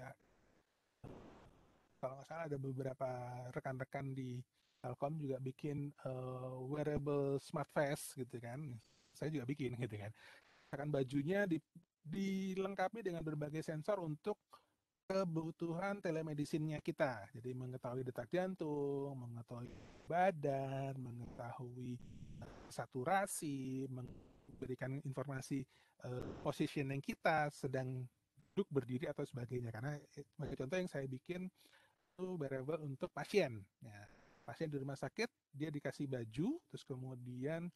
kalau nggak salah ada beberapa rekan-rekan di Telkom juga bikin wearable smart face gitu kan. Saya juga bikin gitu kan. Akan bajunya dilengkapi dengan berbagai sensor untuk kebutuhan telemedicine-nya kita. Jadi mengetahui detak jantung, mengetahui badan, mengetahui saturasi, memberikan informasi positioning kita sedang duduk, berdiri atau sebagainya. Karena sebagai contoh yang saya bikin itu wearable untuk pasien. Ya, pasien di rumah sakit dia dikasih baju, terus kemudian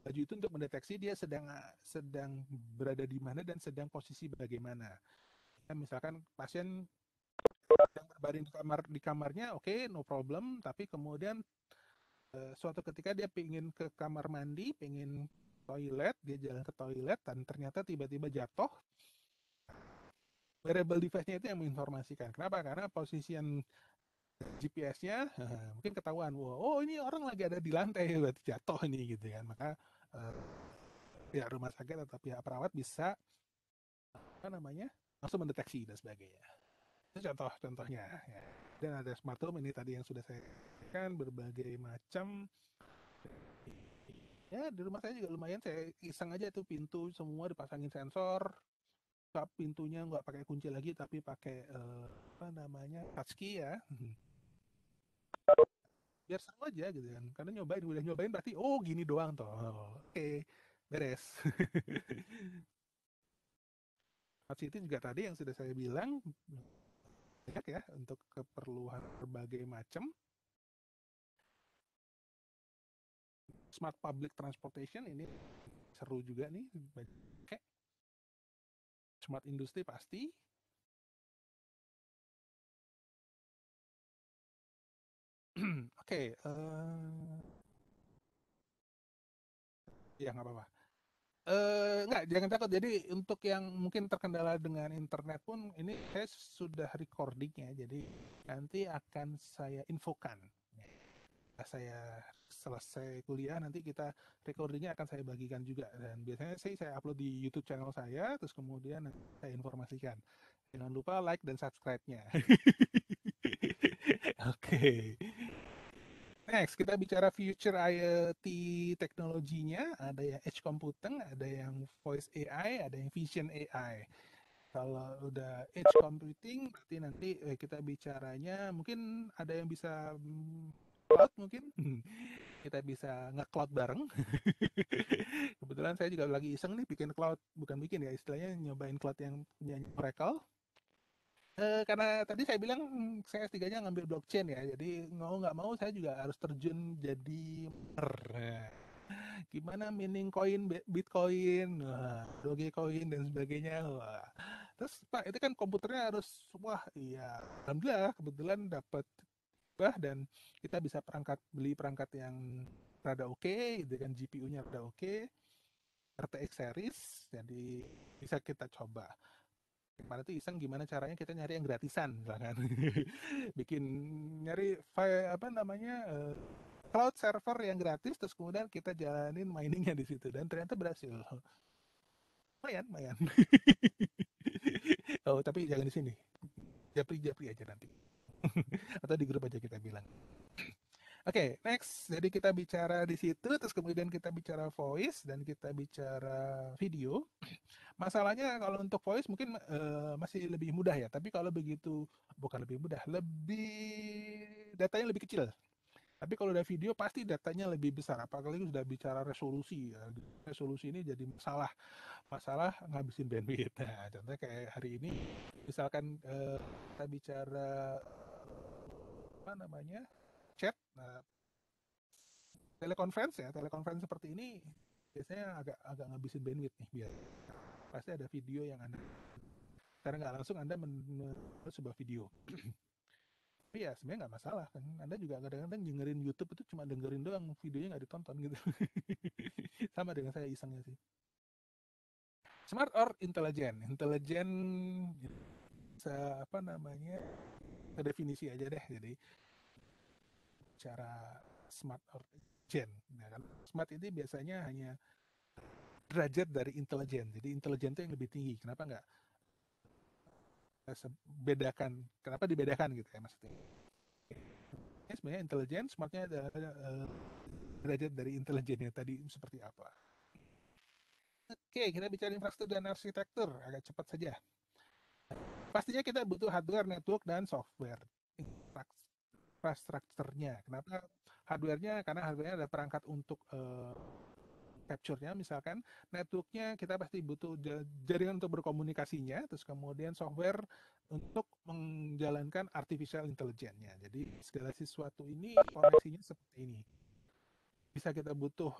baju itu untuk mendeteksi dia sedang sedang berada di mana dan sedang posisi bagaimana. Ya, misalkan pasien yang berbaring di kamarnya, oke, okay, no problem. Tapi kemudian suatu ketika dia pingin ke kamar mandi, pingin toilet, dia jalan ke toilet dan ternyata tiba-tiba jatuh. Wearable device-nya itu yang menginformasikan. Kenapa? Karena posisian GPS-nya mungkin ketahuan, wow, oh ini orang lagi ada di lantai, berarti jatuh ini gitu kan. Maka pihak rumah sakit atau pihak perawat bisa apa namanya langsung mendeteksi dan sebagainya. Itu contohnya. Ya. Dan ada smart home ini tadi yang sudah saya kan berbagai macam. Ya di rumah saya juga lumayan, saya iseng aja tuh pintu semua dipasangin sensor. Pintunya nggak pakai kunci lagi tapi pakai apa namanya touch key ya. Biar seru aja gitu kan. Karena udah nyobain berarti oh gini doang toh. Oh, oke, beres. Smart City juga tadi yang sudah saya bilang banyak ya untuk keperluan berbagai macam. Smart Public Transportation ini seru juga nih. Oke. Smart Industry pasti. Oke, ya nggak apa-apa. Nggak, jangan takut. Jadi untuk yang mungkin terkendala dengan internet pun, ini saya sudah recording ya. Jadi nanti akan saya infokan. Saya selesai kuliah nanti kita recordingnya akan saya bagikan juga, dan biasanya sih saya upload di YouTube channel saya, terus kemudian saya informasikan. Jangan lupa like dan subscribe-nya. Oke. Next, kita bicara future IoT teknologinya. Ada yang edge computing, ada yang voice AI, ada yang vision AI. Kalau udah edge computing, berarti nanti kita bicaranya mungkin ada yang bisa cloud mungkin. Kita bisa nge-cloud bareng. Kebetulan saya juga lagi iseng nih bikin cloud, bukan bikin ya, istilahnya nyobain cloud yang punya Oracle. Karena tadi saya bilang saya S3-nya ngambil blockchain ya, jadi mau nggak mau saya juga harus terjun jadi miner. Nah, gimana mining koin, Bitcoin, wah, Dogecoin dan sebagainya. Wah. Terus Pak, itu kan komputernya harus, wah iya, alhamdulillah kebetulan dapat bah dan kita bisa beli perangkat yang rada oke, dengan GPU-nya rada oke, RTX series, jadi bisa kita coba. Kemarin tuh iseng gimana caranya kita nyari yang gratisan misalkan. Bikin nyari file apa namanya cloud server yang gratis terus kemudian kita jalanin miningnya di situ dan ternyata berhasil. Lumayan, lumayan. Oh, tapi jangan di sini. Japri-japri aja nanti. Atau di grup aja kita bilang. Oke, next. Jadi kita bicara di situ, terus kemudian kita bicara voice dan kita bicara video. Masalahnya kalau untuk voice mungkin masih lebih mudah ya, tapi kalau begitu bukan lebih mudah, datanya lebih kecil. Tapi kalau udah video pasti datanya lebih besar, apalagi sudah bicara resolusi ya. Resolusi ini jadi masalah ngabisin bandwidth. Nah, contohnya kayak hari ini, misalkan kita bicara apa namanya chat, nah, telekonferensi seperti ini biasanya agak agak ngabisin bandwidth nih biar pasti ada video yang anda secara nggak langsung anda menonton sebuah video. Tapi ya sebenarnya nggak masalah kan, anda juga kadang-kadang dengerin YouTube itu cuma dengerin doang, videonya nggak ditonton gitu. Sama dengan saya isengnya sih. Smart or intelligent? Intelligent apa namanya, definisi aja deh. Jadi cara smart or intelligent, nah, kan smart ini biasanya hanya derajat dari intelijen. Jadi intelijen itu yang lebih tinggi. Kenapa nggak bedakan? Kenapa dibedakan gitu ya maksudnya? Ini sebenarnya intelijen, smartnya adalah derajat dari intelijennya tadi seperti apa. Oke, kita bicara infrastruktur dan arsitektur. Agak cepat saja. Pastinya kita butuh hardware, network, dan software. Infrastrukturnya. Kenapa hardware-nya? Karena hardware-nya ada perangkat untuk capture-nya misalkan, network-nya kita pasti butuh jaringan untuk berkomunikasinya, terus kemudian software untuk menjalankan artificial intelligence-nya. Jadi segala sesuatu ini koneksinya seperti ini. Bisa kita butuh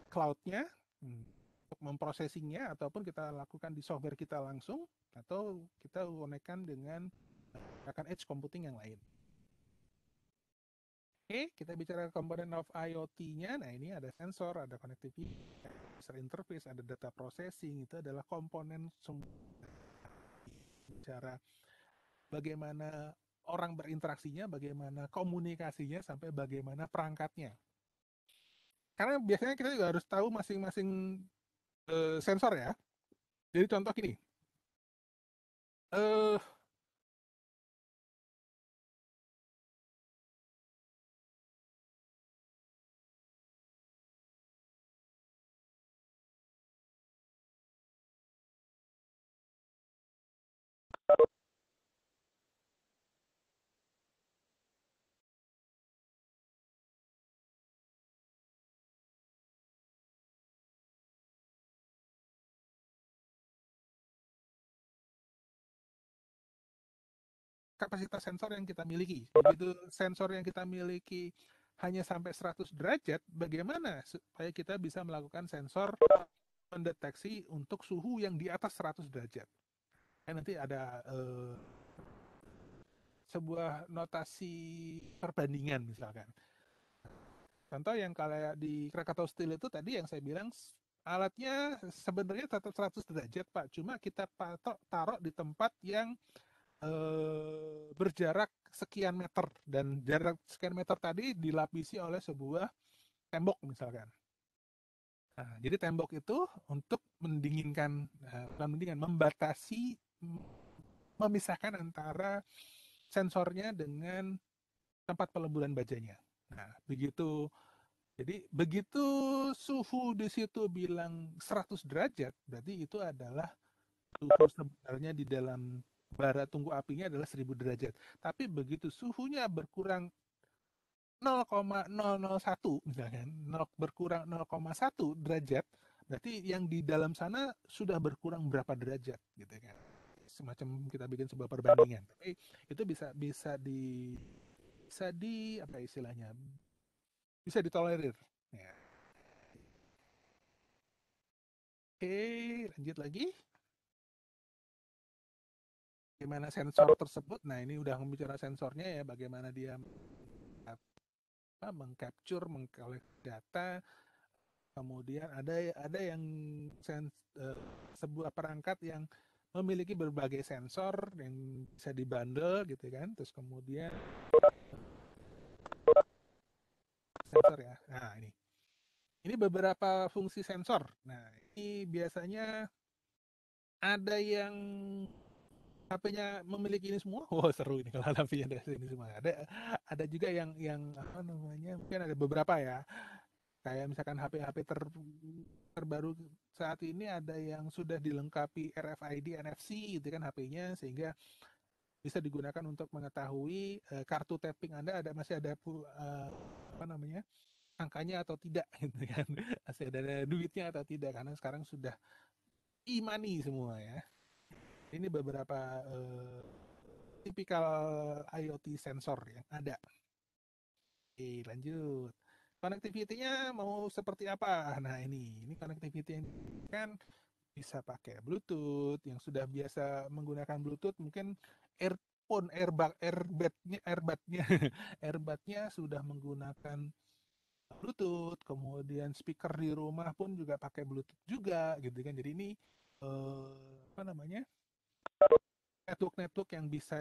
cloud-nya untuk memprosesingnya, ataupun kita lakukan di software kita langsung, atau kita konekkan dengan akan edge computing yang lain. Oke, kita bicara komponen of IoT-nya. Nah, ini ada sensor, ada connectivity, user interface, ada data processing. Itu adalah komponen semua. Bicara bagaimana orang berinteraksinya, bagaimana komunikasinya, sampai bagaimana perangkatnya. Karena biasanya kita juga harus tahu masing-masing sensor ya. Jadi contoh gini, eh, kapasitas sensor yang kita miliki. Begitu sensor yang kita miliki hanya sampai 100 derajat, bagaimana supaya kita bisa melakukan sensor mendeteksi untuk suhu yang di atas 100 derajat. Nanti ada sebuah notasi perbandingan misalkan. Contoh yang kayak di Krakatau Steel itu tadi yang saya bilang, alatnya sebenarnya tetap 100 derajat Pak, cuma kita taruh di tempat yang berjarak sekian meter, dan jarak sekian meter tadi dilapisi oleh sebuah tembok misalkan. Nah, jadi tembok itu untuk mendinginkan, bukan mendingan, membatasi, memisahkan antara sensornya dengan tempat peleburan bajanya. Nah, begitu. Jadi begitu suhu di situ bilang 100 derajat, berarti itu adalah suhu sebenarnya di dalam bara tungku apinya adalah 1000 derajat. Tapi begitu suhunya berkurang 0,001 misalkan, berkurang 0,1 derajat, berarti yang di dalam sana sudah berkurang berapa derajat gitu kan. Semacam kita bikin sebuah perbandingan. Tapi itu bisa bisa di apa istilahnya? Bisa ditolerir. Ya. Oke, lanjut lagi. Bagaimana sensor tersebut? Nah, ini udah bicara sensornya ya, bagaimana dia mengcapture, mengkoleksi data. Kemudian ada yang sebuah perangkat yang memiliki berbagai sensor yang bisa dibundle gitu kan. Terus kemudian sensor ya. Nah, ini. Ini beberapa fungsi sensor. Nah, ini biasanya ada yang HP-nya memiliki ini semua. Wow, seru ini kalau HP-nya ada ini semua. Ada juga yang apa namanya? Mungkin ada beberapa ya. Kayak misalkan HP-HP terbaru saat ini ada yang sudah dilengkapi RFID, NFC gitu kan HP-nya, sehingga bisa digunakan untuk mengetahui kartu tapping Anda masih ada apa namanya? Angkanya atau tidak gitu kan. Masih ada duitnya atau tidak, karena sekarang sudah e-money semua ya. Ini beberapa tipikal IoT sensor yang ada. Oke, lanjut. Connectivity-nya mau seperti apa? Nah, ini connectivity yang kan bisa pakai Bluetooth, yang sudah biasa menggunakan Bluetooth mungkin earphone, airbag-nya airbag-nya sudah menggunakan Bluetooth, kemudian speaker di rumah pun juga pakai Bluetooth juga gitu kan. Jadi ini apa namanya? Network yang bisa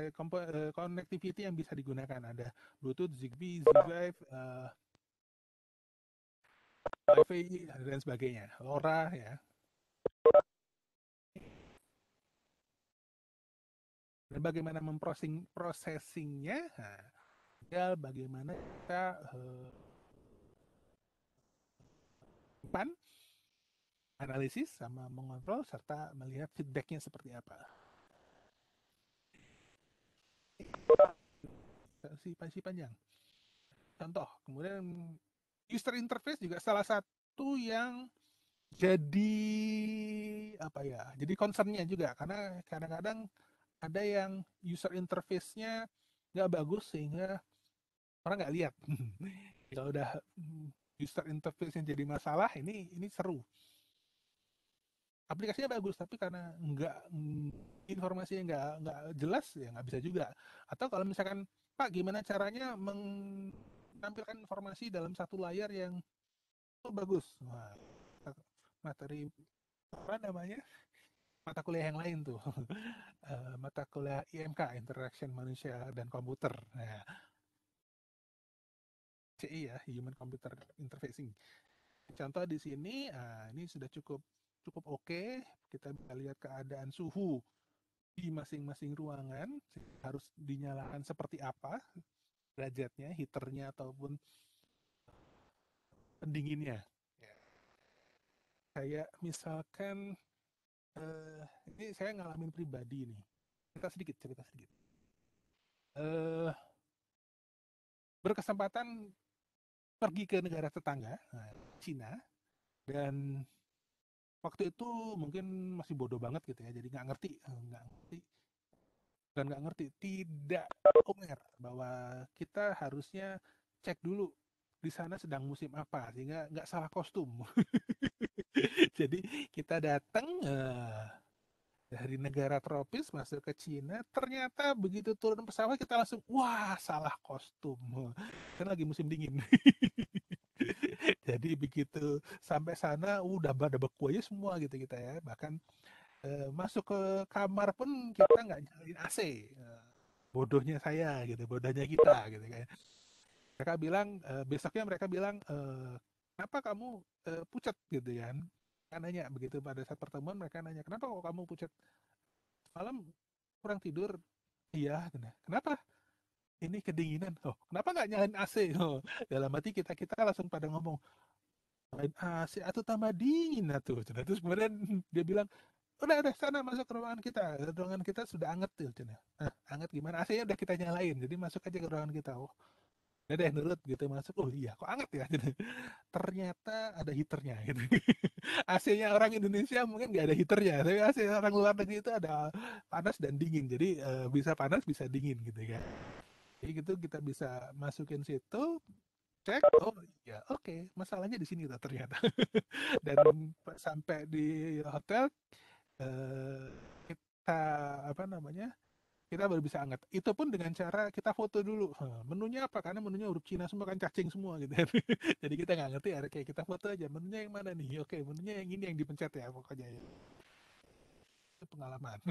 connectivity yang bisa digunakan, ada Bluetooth, Zigbee, Z-Wave, Wi-Fi dan sebagainya, LoRa ya. Dan bagaimana processingnya, nah, tinggal bagaimana kita pan analisis sama mengontrol serta melihat feedbacknya seperti apa. Si panjang. Contoh, kemudian user interface juga salah satu yang jadi apa ya? Jadi concernnya juga, karena kadang-kadang ada yang user interface-nya nggak bagus sehingga orang nggak lihat. Kalau udah user interface yang jadi masalah, ini seru. Aplikasinya bagus, tapi karena informasinya nggak jelas ya nggak bisa juga. Atau kalau misalkan Pak, gimana caranya menampilkan informasi dalam satu layar yang bagus? Wah, materi apa namanya? Mata kuliah yang lain tuh. Mata kuliah IMK, Interaction Manusia dan Komputer. Nah, CI ya, Human Computer Interfacing. Contoh di sini, ini sudah cukup cukup oke. Kita bisa lihat keadaan suhu di masing-masing ruangan, harus dinyalakan seperti apa derajatnya, heaternya ataupun pendinginnya. Ya. Kayak misalkan, ini saya ngalamin pribadi nih. Cerita sedikit. Eh, Berkesempatan pergi ke negara tetangga, Cina, dan waktu itu mungkin masih bodoh banget gitu ya, jadi nggak ngerti, tidak aware bahwa kita harusnya cek dulu di sana sedang musim apa sehingga nggak salah kostum. Jadi kita datang dari negara tropis masuk ke Cina, ternyata begitu turun pesawat kita langsung wah salah kostum. Kan lagi musim dingin. Jadi begitu sampai sana udah pada beku aja semua gitu kita ya. Bahkan masuk ke kamar pun kita nggak nyalain AC. Bodohnya saya gitu, bodohnya kita gitu kan. Mereka bilang besoknya mereka bilang kenapa kamu pucat gitu kan? Kan nanya begitu pada saat pertemuan mereka nanya, kenapa kok kamu pucat malam kurang tidur? Iya, kenapa? Ini kedinginan. Oh, kenapa nggak nyalain AC? Oh, dalam hati kita kita langsung pada ngomong, nyalain AC atau tambah dingin tuh. Terus kemudian dia bilang, udah sana masuk ke ruangan kita. Ruangan kita sudah anget tuh. Nah, anget gimana? AC-nya udah kita nyalain. Jadi masuk aja ke ruangan kita. Oh, udah deh nurut gitu masuk. Oh iya, kok anget ya? Ternyata ada heaternya gitu. AC-nya orang Indonesia mungkin nggak ada heaternya, tapi AC orang luar negeri itu ada panas dan dingin. Jadi bisa panas bisa dingin gitu kan. Jadi gitu kita bisa masukin situ, cek, oh iya oke, masalahnya di sini tuh ternyata. Dan sampai di hotel eh, kita apa namanya? Kita baru bisa angkat. Itu pun dengan cara kita foto dulu. Menunya apa? Karena menunya huruf Cina semua kan cacing semua gitu. Jadi kita nggak ngerti. Ada kayak kita foto aja. Menunya yang mana nih? Oke, menunya yang ini yang dipencet ya pokoknya. Itu pengalaman.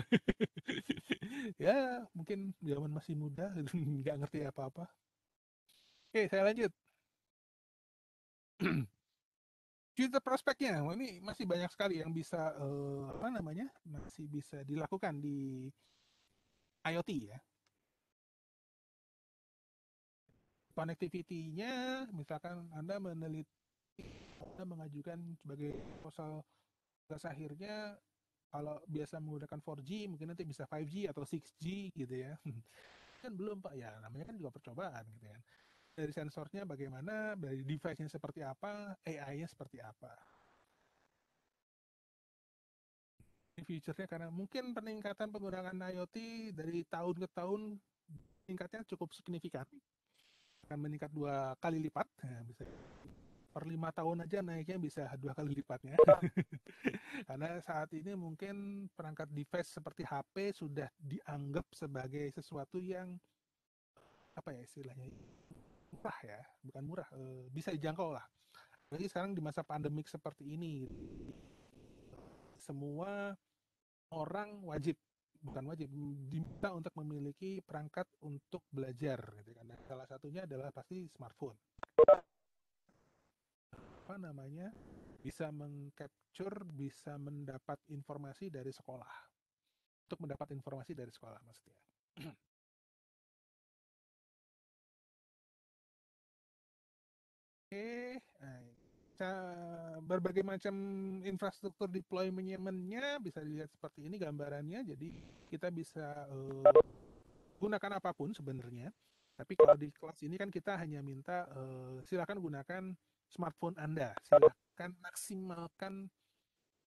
Ya mungkin zaman masih muda, nggak ngerti apa-apa. Oke, saya lanjut. Future prospeknya, wah, ini masih banyak sekali yang bisa apa namanya, masih bisa dilakukan di IoT ya. Connectivity-nya, misalkan Anda meneliti, Anda mengajukan sebagai proposal tugas akhirnya, kalau biasa menggunakan 4G, mungkin nanti bisa 5G atau 6G gitu ya. Kan belum Pak, ya namanya kan juga percobaan gitu kan. Dari sensornya bagaimana, dari device-nya seperti apa, AI-nya seperti apa. Ini future-nya karena mungkin peningkatan penggunaan IoT dari tahun ke tahun tingkatnya cukup signifikan, akan meningkat 2 kali lipat. Nah, bisa per 5 tahun aja naiknya bisa 2 kali lipatnya. Karena saat ini mungkin perangkat device seperti HP sudah dianggap sebagai sesuatu yang apa ya istilahnya, murah ya, bukan murah, bisa dijangkau lah. Jadi sekarang di masa pandemik seperti ini, semua orang wajib, bukan wajib, diminta untuk memiliki perangkat untuk belajar gitu kan. Nah, salah satunya adalah pasti smartphone. Apa namanya? Bisa mengcapture, bisa mendapat informasi dari sekolah. Untuk mendapat informasi dari sekolah maksudnya. Oke, berbagai macam infrastruktur deployment-nya bisa dilihat seperti ini gambarannya. Jadi kita bisa gunakan apapun sebenarnya. Tapi kalau di kelas ini kan kita hanya minta silakan gunakan smartphone Anda. Silakan maksimalkan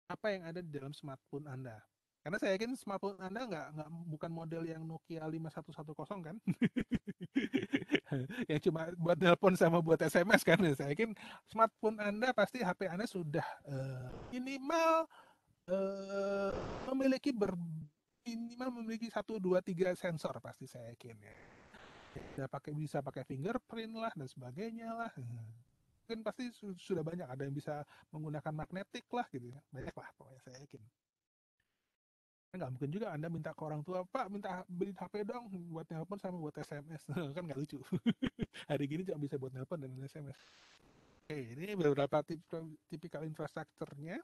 apa yang ada di dalam smartphone Anda. Karena saya yakin smartphone Anda nggak bukan model yang Nokia 5110 kan, yang cuma buat telepon sama buat SMS kan. Saya yakin smartphone Anda pasti HP Anda sudah minimal eh, memiliki minimal memiliki 1, 2, 3 sensor pasti saya yakin ya. Bisa pakai fingerprint lah dan sebagainya lah. Mungkin pasti sudah banyak, ada yang bisa menggunakan magnetik lah gitu ya. Banyak lah pokoknya saya yakin. Nggak mungkin juga Anda minta ke orang tua, Pak minta beli HP dong buat nelpon sama buat SMS. Kan nggak lucu. Hari gini cuma bisa buat nelpon dan SMS. Oke, ini beberapa tipikal infrastrukturnya.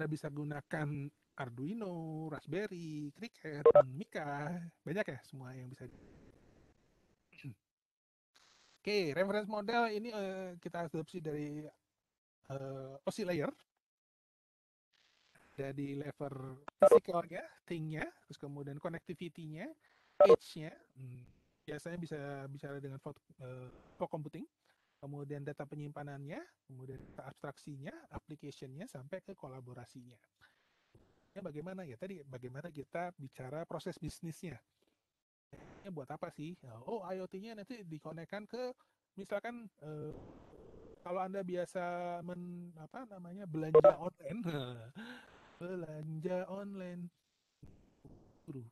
Anda bisa gunakan Arduino, Raspberry, Cricket, Mica, banyak ya semua yang bisa. Oke, reference model ini kita adopsi dari OSI layer, dari level physicalnya, thing-nya, terus kemudian connectivity-nya, edge-nya, biasanya bisa bicara dengan fog computing, kemudian data penyimpanannya, kemudian data abstraksinya, application-nya, sampai ke kolaborasinya. Ya, bagaimana ya tadi, bagaimana kita bicara proses bisnisnya. Ya, buat apa sih? Oh, IoT-nya nanti dikonekkan ke misalkan kalau Anda biasa apa namanya belanja online, belanja online, guru.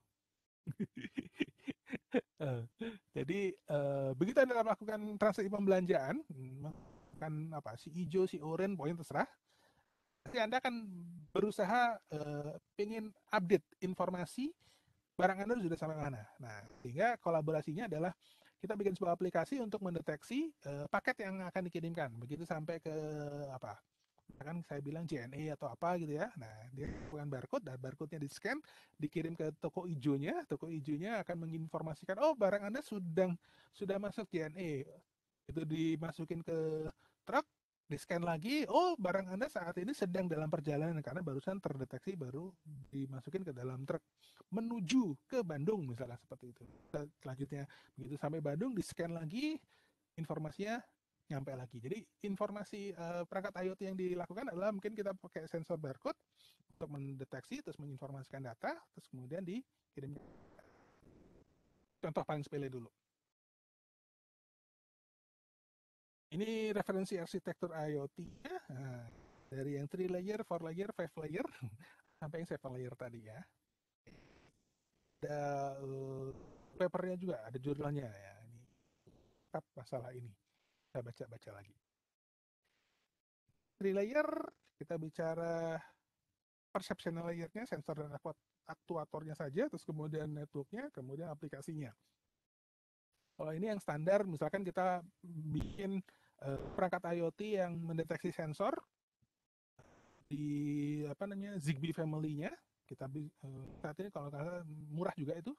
Eh, jadi begitu Anda melakukan transaksi pembelanjaan, kan apa si hijau, si oranye, pokoknya terserah. Nanti Anda akan berusaha pengen update informasi barang Anda sudah sampai mana. Nah, sehingga kolaborasinya adalah kita bikin sebuah aplikasi untuk mendeteksi paket yang akan dikirimkan. Begitu sampai ke apa? Misalkan saya bilang JNE atau apa gitu ya. Nah, dia bukan barcode, dan barcode-nya di-scan, dikirim ke toko ijonya akan menginformasikan, oh barang Anda sudah masuk JNE. Itu dimasukin ke truk, di-scan lagi, oh barang Anda saat ini sedang dalam perjalanan karena barusan terdeteksi baru dimasukin ke dalam truk menuju ke Bandung misalnya seperti itu. Selanjutnya begitu sampai Bandung di-scan lagi, informasinya nyampe lagi. Jadi informasi perangkat IoT yang dilakukan adalah mungkin kita pakai sensor barcode untuk mendeteksi terus menginformasikan data terus kemudian dikirim. Contoh paling sepele dulu. Ini referensi arsitektur IoT-nya. Nah, dari yang 3 layer, 4 layer, 5 layer sampai yang 7 layer tadi ya. Ada papernya juga, ada jurnalnya ya. Ini masalah ini. Kita baca-baca lagi. 3 layer kita bicara perception layer-nya, sensor dan aktuatornya saja, terus kemudian network-nya, kemudian aplikasinya. Kalau ini yang standar, misalkan kita bikin perangkat IoT yang mendeteksi sensor di apa namanya Zigbee family-nya, kita saat ini kalau nggak murah juga itu,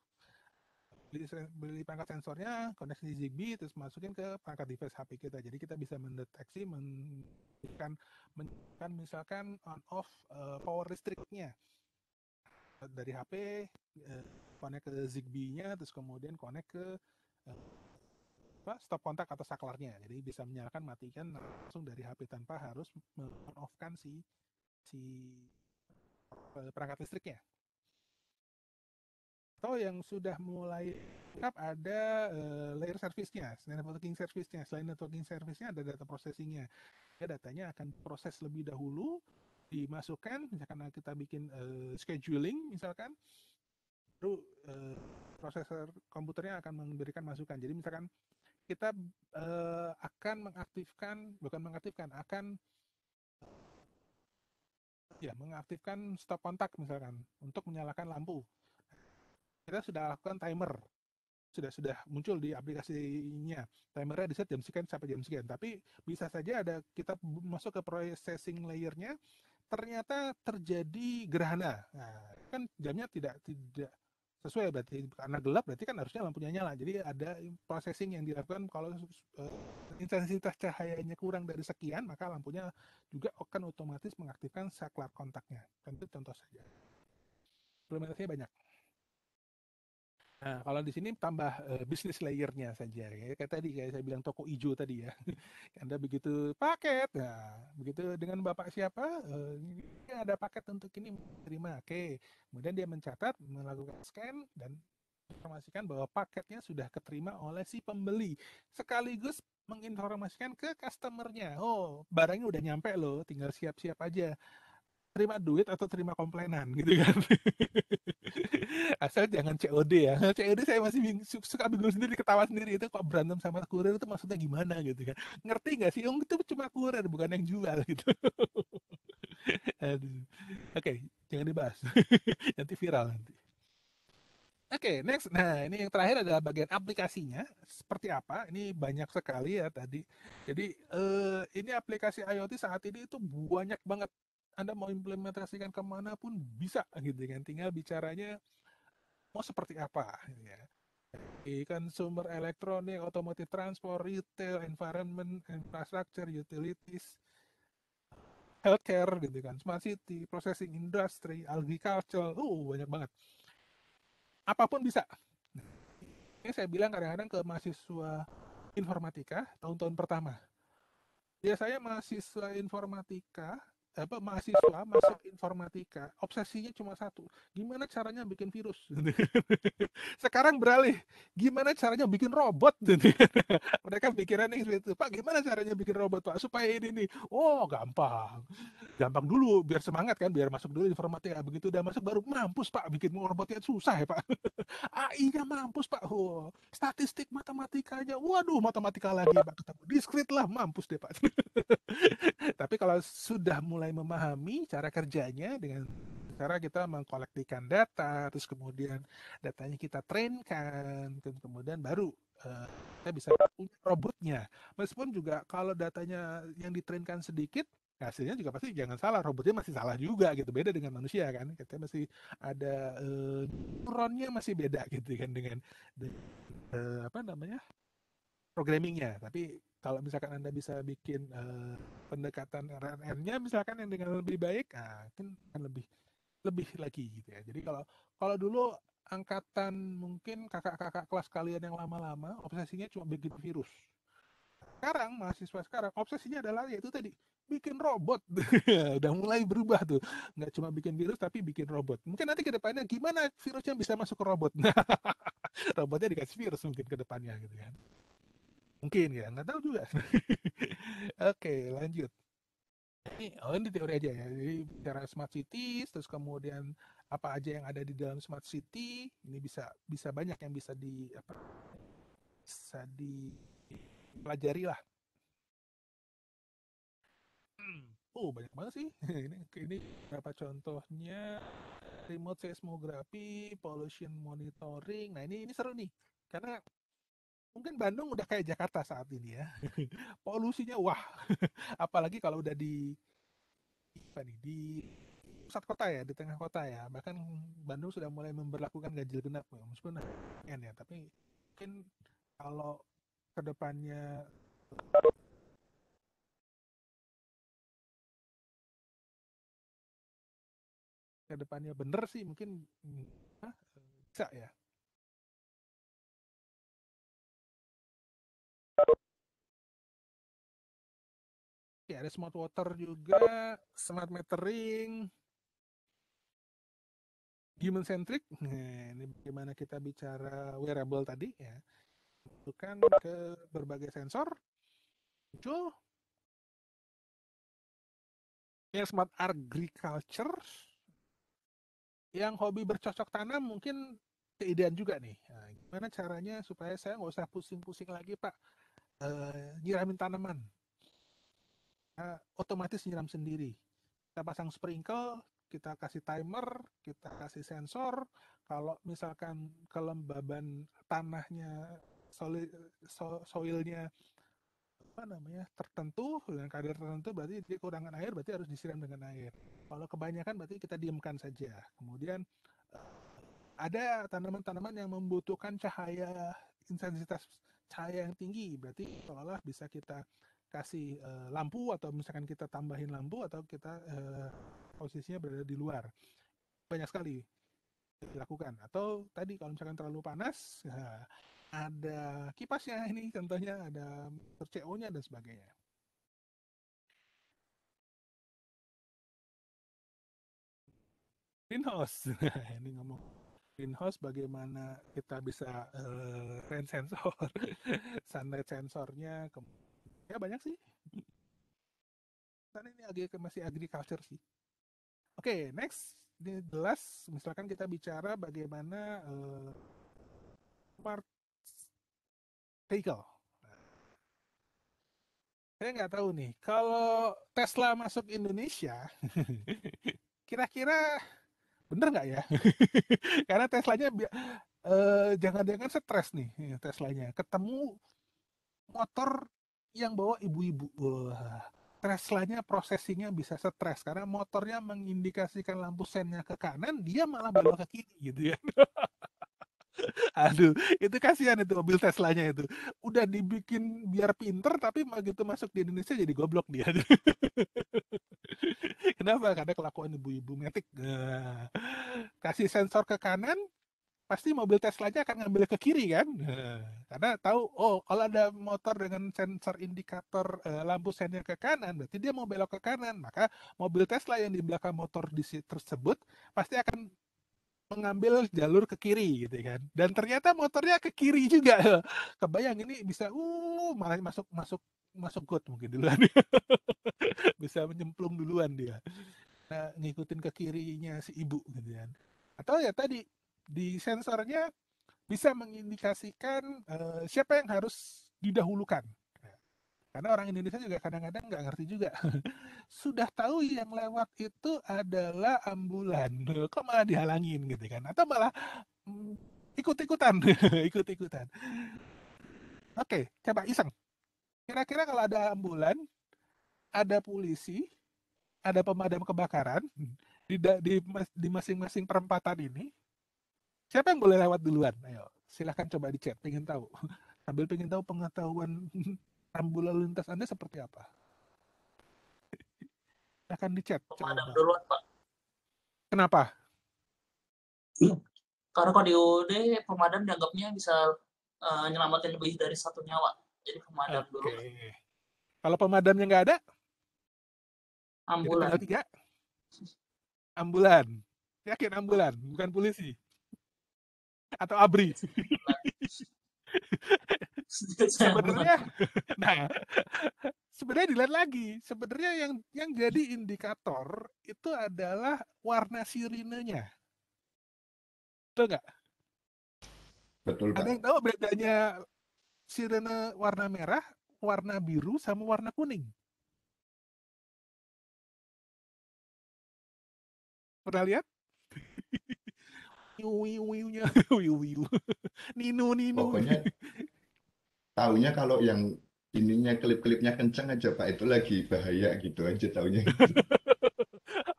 beli perangkat sensornya, koneksi Zigbee, terus masukin ke perangkat device HP kita. Jadi kita bisa mendeteksi, menunjukkan misalkan on off power listriknya dari HP, connect ke Zigbee-nya, terus kemudian connect ke stop kontak atau saklarnya. Jadi bisa menyalakan, matikan langsung dari HP tanpa harus on-off-kan si perangkat listriknya. Atau yang sudah mulai ada layer service-nya, selain networking service-nya. Selain networking service-nya ada data processing-nya. Ya, datanya akan proses lebih dahulu, dimasukkan, misalkan kita bikin scheduling misalkan, baru prosesor komputernya akan memberikan masukan. Jadi misalkan kita akan mengaktifkan stop kontak misalkan untuk menyalakan lampu. Kita sudah lakukan timer, sudah muncul di aplikasinya. Timernya di set jam sekian sampai jam sekian. Tapi bisa saja ada kita masuk ke processing layer-nya, ternyata terjadi gerhana. Nah, kan jamnya tidak sesuai, berarti karena gelap berarti kan harusnya lampunya nyala. Jadi ada processing yang dilakukan, kalau intensitas cahayanya kurang dari sekian maka lampunya juga akan otomatis mengaktifkan saklar kontaknya. Tentu contoh saja. Implementasinya banyak. Nah, kalau di sini tambah bisnis layer-nya saja. Kayak tadi, kayak saya bilang toko ijo tadi ya. Anda begitu paket, nah, begitu dengan Bapak siapa, ini ada paket untuk ini, terima, oke. Kemudian dia mencatat, melakukan scan, dan informasikan bahwa paketnya sudah keterima oleh si pembeli. Sekaligus menginformasikan ke customer-nya. Oh, barangnya udah nyampe loh, tinggal siap-siap aja. Terima duit atau terima komplainan gitu kan. Asal jangan COD ya. COD saya masih suka bingung sendiri, ketawa sendiri, itu kok berantem sama kurir itu maksudnya gimana gitu kan. Ngerti nggak sih? Itu cuma kurir bukan yang jual gitu. Aduh. Oke, jangan dibahas. Nanti viral nanti. Oke, next. Nah, ini yang terakhir adalah bagian aplikasinya. Seperti apa? Ini banyak sekali ya tadi. Jadi, ini aplikasi IoT saat ini itu banyak banget. Anda mau implementasikan kemana pun bisa gitu kan. Tinggal bicaranya mau seperti apa ya. Consumer elektronik, otomotif, transport, retail, environment, infrastructure, utilities, healthcare gitu kan, smart city, processing industry, agriculture, banyak banget. Apapun bisa. Ini saya bilang kadang-kadang ke mahasiswa informatika tahun-tahun pertama. Biasanya mahasiswa informatika, mahasiswa masuk informatika, obsesinya cuma satu, gimana caranya bikin virus. Sekarang beralih, gimana caranya bikin robot. Mereka pikirannya itu, Pak, gimana caranya bikin robot, Pak, supaya ini nih. Oh, gampang. Gampang dulu, biar semangat kan, biar masuk dulu informatika. Begitu udah masuk baru, mampus Pak, bikin robotnya susah ya Pak. AI-nya mampus Pak. Statistik, matematikanya, waduh, matematika lagi Pak ketemu. Diskrit lah, mampus deh Pak. Tapi kalau sudah mulai memahami cara kerjanya dengan cara kita mengkolektikan data, terus kemudian datanya kita trainkan, kemudian baru kita bisa punya robotnya. Meskipun juga kalau datanya yang ditrainkan sedikit, hasilnya juga pasti jangan salah, robotnya masih salah juga gitu. Beda dengan manusia kan, kita masih ada neuronnya masih beda gitu kan dengan apa namanya programmingnya. Tapi kalau misalkan Anda bisa bikin pendekatan RNN-nya misalkan yang dengan lebih baik, nah, mungkin akan lebih lebih lagi gitu ya. Jadi kalau kalau dulu angkatan mungkin kakak-kakak kelas kalian yang lama-lama obsesinya cuma bikin virus. Sekarang mahasiswa sekarang obsesinya adalah yaitu tadi bikin robot. Udah mulai berubah tuh, nggak cuma bikin virus tapi bikin robot. Mungkin nanti ke depannya gimana virusnya bisa masuk ke robot. Robotnya dikasih virus mungkin ke depannya gitu kan. Mungkin ya, nggak tahu juga. Oke, lanjut. Ini teori aja ya. Jadi bicara smart cities, terus kemudian apa aja yang ada di dalam smart city, ini bisa bisa banyak yang bisa di apa bisa dipelajari lah. Oh, banyak banget sih. Ini beberapa contohnya remote seismography, pollution monitoring. Nah, ini seru nih. Karena mungkin Bandung udah kayak Jakarta saat ini ya. Polusinya wah, apalagi kalau udah di apa nih di pusat kota ya, di tengah kota ya. Bahkan Bandung sudah mulai memberlakukan ganjil genap ya, meskipun ya, tapi mungkin kalau kedepannya kedepannya bener sih mungkin bisa ya. Ya ada smart water juga, smart metering, human centric. Nah, ini bagaimana kita bicara wearable tadi ya. Bukan ke berbagai sensor muncul yang smart agriculture, yang hobi bercocok tanam mungkin keidean juga nih. Nah, gimana caranya supaya saya nggak usah pusing-pusing lagi Pak nyiramin tanaman. Otomatis nyiram sendiri. Kita pasang sprinkle, kita kasih timer, kita kasih sensor. Kalau misalkan kelembaban tanahnya, soilnya apa namanya tertentu dengan kadar tertentu, berarti dia kekurangan air, berarti harus disiram dengan air. Kalau kebanyakan berarti kita diamkan saja. Kemudian ada tanaman-tanaman yang membutuhkan cahaya intensitas cahaya yang tinggi, berarti seolah bisa kita kasih lampu atau misalkan kita tambahin lampu atau kita posisinya berada di luar. Banyak sekali dilakukan. Atau tadi kalau misalkan terlalu panas, ada kipasnya ini contohnya, ada CO-nya dan sebagainya. Greenhouse. Ini ngomong greenhouse bagaimana kita bisa rain sensor, sunlight sensornya, ya banyak sih. Karena ini masih agriculture sih. Oke, next. Ini jelas, misalkan kita bicara bagaimana smart vehicle. Saya nggak tahu nih, kalau Tesla masuk Indonesia, kira-kira bener nggak ya? Karena Teslanya jangan-jangan stres nih Teslanya. Ketemu motor yang bawa ibu-ibu. Wah, Teslanya processingnya bisa stres karena motornya mengindikasikan lampu sennya ke kanan, dia malah belok ke kiri gitu ya. Aduh, itu kasihan itu mobil Teslanya itu. Udah dibikin biar pinter tapi begitu masuk di Indonesia jadi goblok dia. Kenapa? Karena kelakuan ibu-ibu metik. Nah, kasih sensor ke kanan, pasti mobil Teslanya akan ngambil ke kiri kan. Nah, karena tahu, oh kalau ada motor dengan sensor indikator lampu sennya ke kanan, berarti dia mau belok ke kanan. Maka mobil Tesla yang di belakang motor tersebut pasti akan mengambil jalur ke kiri gitu kan. Dan ternyata motornya ke kiri juga. Kebayang ini bisa malah masuk masuk masuk got mungkin duluan. Bisa menyemplung duluan dia. Nah, ngikutin ke kirinya si ibu gitu kan. Atau ya tadi di sensornya bisa mengindikasikan siapa yang harus didahulukan. Karena orang Indonesia juga kadang-kadang nggak ngerti juga. Sudah tahu yang lewat itu adalah ambulan, kok malah dihalangin gitu kan? Atau malah mm, ikut-ikutan, ikut-ikutan. Oke, coba iseng. Kira-kira kalau ada ambulan, ada polisi, ada pemadam kebakaran di masing-masing perempatan ini, siapa yang boleh lewat duluan? Ayo, silahkan coba di chat, pengen tahu. Sambil pengen tahu pengetahuan rambu lalu lintas Anda seperti apa. Silahkan di chat, Pemadam coba. duluan, Pak. Kenapa? Karena kalau di UUD pemadam dianggapnya bisa nyelamatin lebih dari satu nyawa. Jadi pemadam dulu. Oke. Kalau pemadamnya nggak ada, jadi Ambulan. tinggal 3. Ambulan. Yakin ambulan, bukan polisi. Atau ABRI. Sebenarnya, nah, sebenarnya dilihat lagi. Sebenarnya yang jadi indikator itu adalah warna sirinenya. Betul nggak? Betul, Ada Pak. yang tahu bedanya sirene warna merah, warna biru, sama warna kuning? Pernah lihat? Wiu-wiu-nya, wiu-wiu. Ninu-ninu. Pokoknya taunya kalau yang ininya klip-klipnya kenceng aja, Pak, itu lagi bahaya gitu aja taunya.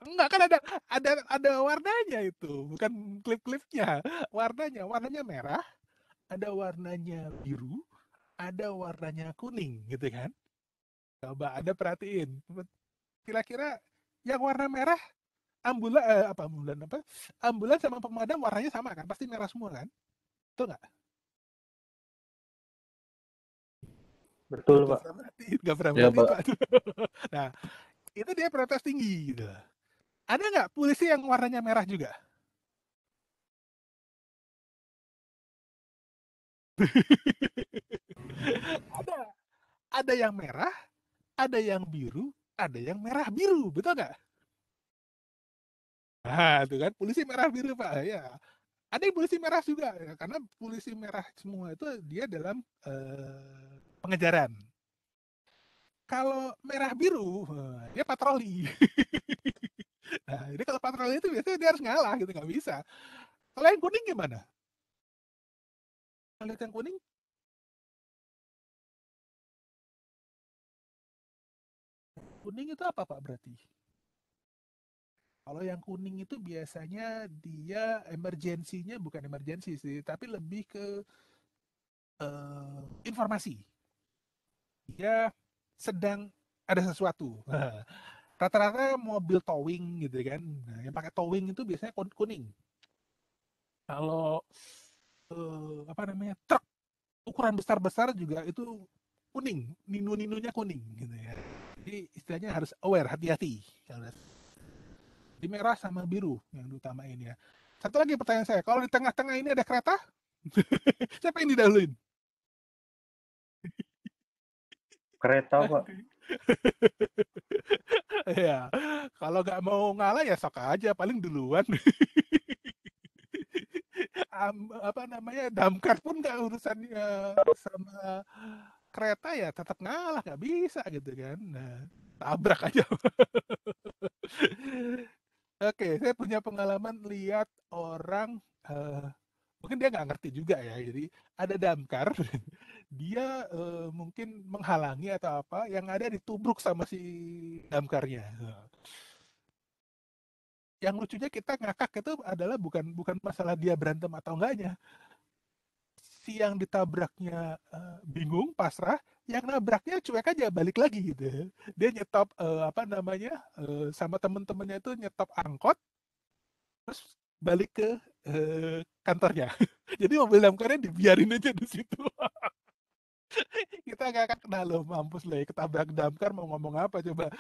Enggak kan ada warnanya itu, bukan klip-klipnya. Warnanya merah, ada warnanya biru, ada warnanya kuning gitu kan. Coba Anda perhatiin. Kira-kira yang warna merah ambulan sama pemadam warnanya sama kan? Pasti merah semua kan? Betul nggak? Betul, Pak. Nggak pernah Ya, merhatiin, Pak. Pak. Nah, itu dia prioritas tinggi gitu. Ada nggak polisi yang warnanya merah juga? Ada. Ada yang merah, ada yang biru, ada yang merah biru, betul nggak? Nah, itu kan polisi merah biru, Pak. Ya, ada yang polisi merah juga ya, karena polisi merah semua itu dia dalam pengejaran. Kalau merah biru, dia patroli. Nah, jadi kalau patroli itu biasanya dia harus ngalah gitu, nggak bisa. Kalau yang kuning gimana? Lihat yang kuning, kuning itu apa, Pak, berarti? Kalau yang kuning itu biasanya dia emergensinya bukan emergensi sih, tapi lebih ke informasi. Dia sedang ada sesuatu. Rata-rata mobil towing gitu kan. Nah, yang pakai towing itu biasanya kuning. Kalau apa namanya truk ukuran besar-besar juga itu kuning, ninu-ninunya kuning gitu ya. Jadi istilahnya harus aware, hati-hati. Di merah sama biru yang diutamain ya. Satu lagi pertanyaan saya, kalau di tengah-tengah ini ada kereta, siapa yang didahuluin? Kereta, Pak. Ya, kalau nggak mau ngalah ya sok aja, paling duluan. Apa namanya, damkar pun nggak urusan sama kereta ya tetap ngalah, nggak bisa gitu kan. Nah, tabrak aja. Oke, saya punya pengalaman lihat orang mungkin dia nggak ngerti juga ya. Jadi ada damkar, dia mungkin menghalangi atau apa, yang ada ditubruk sama si damkarnya. Yang lucunya kita ngakak itu adalah bukan bukan masalah dia berantem atau enggaknya. Si yang ditabraknya bingung, pasrah, yang nabraknya cuek aja balik lagi gitu. Dia nyetop apa namanya sama temen-temennya itu nyetop angkot, terus balik ke kantornya. Jadi mobil damkarnya dibiarin aja di situ. Kita nggak akan kenal loh, mampus loh ya, ketabrak damkar mau ngomong apa coba.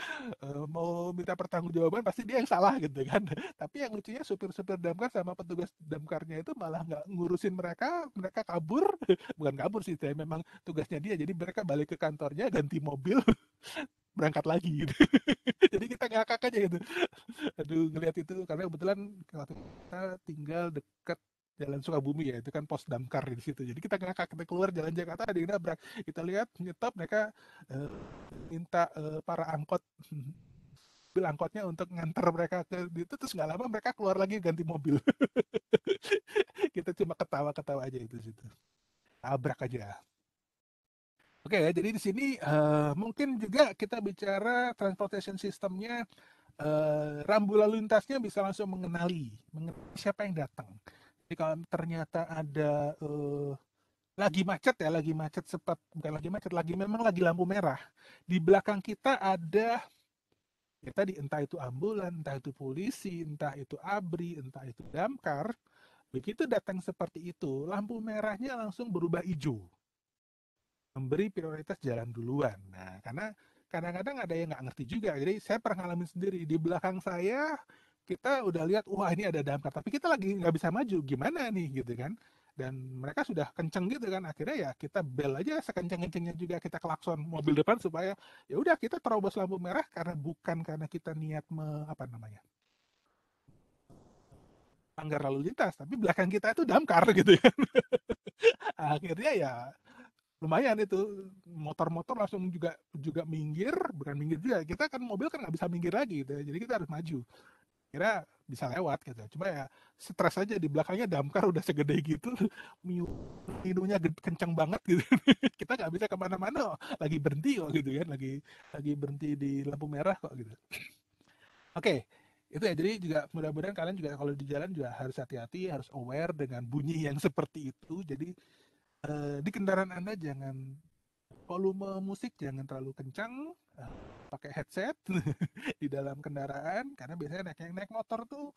Mau minta pertanggungjawaban pasti dia yang salah gitu kan. Tapi yang lucunya supir-supir damkar sama petugas damkarnya itu malah nggak ngurusin mereka, mereka kabur. Bukan kabur sih, saya memang tugasnya dia, jadi mereka balik ke kantornya, ganti mobil, berangkat lagi gitu. Jadi kita ngakak aja gitu. Aduh, ngeliat itu karena kebetulan waktu kita tinggal deket Jalan Sukabumi ya, itu kan pos damkar di situ. Jadi kita ngakak, kita keluar jalan Jakarta ada yang nabrak. Kita lihat nyetop mereka minta para angkot mobil angkotnya untuk nganter mereka ke itu, terus nggak lama mereka keluar lagi ganti mobil. Kita cuma ketawa-ketawa aja itu situ. Tabrak aja. Oke ya, jadi di sini mungkin juga kita bicara transportation systemnya, rambu lalu lintasnya bisa langsung mengenali siapa yang datang. Jadi kalau ternyata ada lagi macet ya, lagi macet bukan lagi macet, memang lagi lampu merah. Di belakang kita ada ya tadi entah itu ambulan, entah itu polisi, entah itu ABRI, entah itu damkar. Begitu datang seperti itu, lampu merahnya langsung berubah hijau, memberi prioritas jalan duluan. Nah, karena kadang-kadang ada yang nggak ngerti juga. Jadi saya pernah ngalamin sendiri. Di belakang saya, kita udah lihat, wah ini ada damkar. Tapi kita lagi nggak bisa maju. Gimana nih gitu kan. Dan mereka sudah kenceng gitu kan. Akhirnya ya kita bel aja sekenceng-kencengnya juga. Kita klakson mobil depan supaya ya udah kita terobos lampu merah karena kita niat apa namanya, langgar lalu lintas. Tapi belakang kita itu damkar gitu kan. Akhirnya ya lumayan itu motor-motor langsung juga minggir, bukan minggir juga, kita kan mobil kan nggak bisa minggir lagi gitu ya. Jadi kita harus maju, kira bisa lewat gitu. Cuma ya stres aja, di belakangnya damkar udah segede gitu, minunya kencang banget gitu. Kita nggak bisa kemana-mana, lagi berhenti kok gitu kan, lagi berhenti di lampu merah kok gitu. Oke, itu ya. Jadi juga mudah-mudahan kalian juga kalau di jalan juga harus hati-hati, harus aware dengan bunyi yang seperti itu. Jadi di kendaraan Anda jangan, volume musik jangan terlalu kencang, pakai headset di dalam kendaraan, karena biasanya naik motor tuh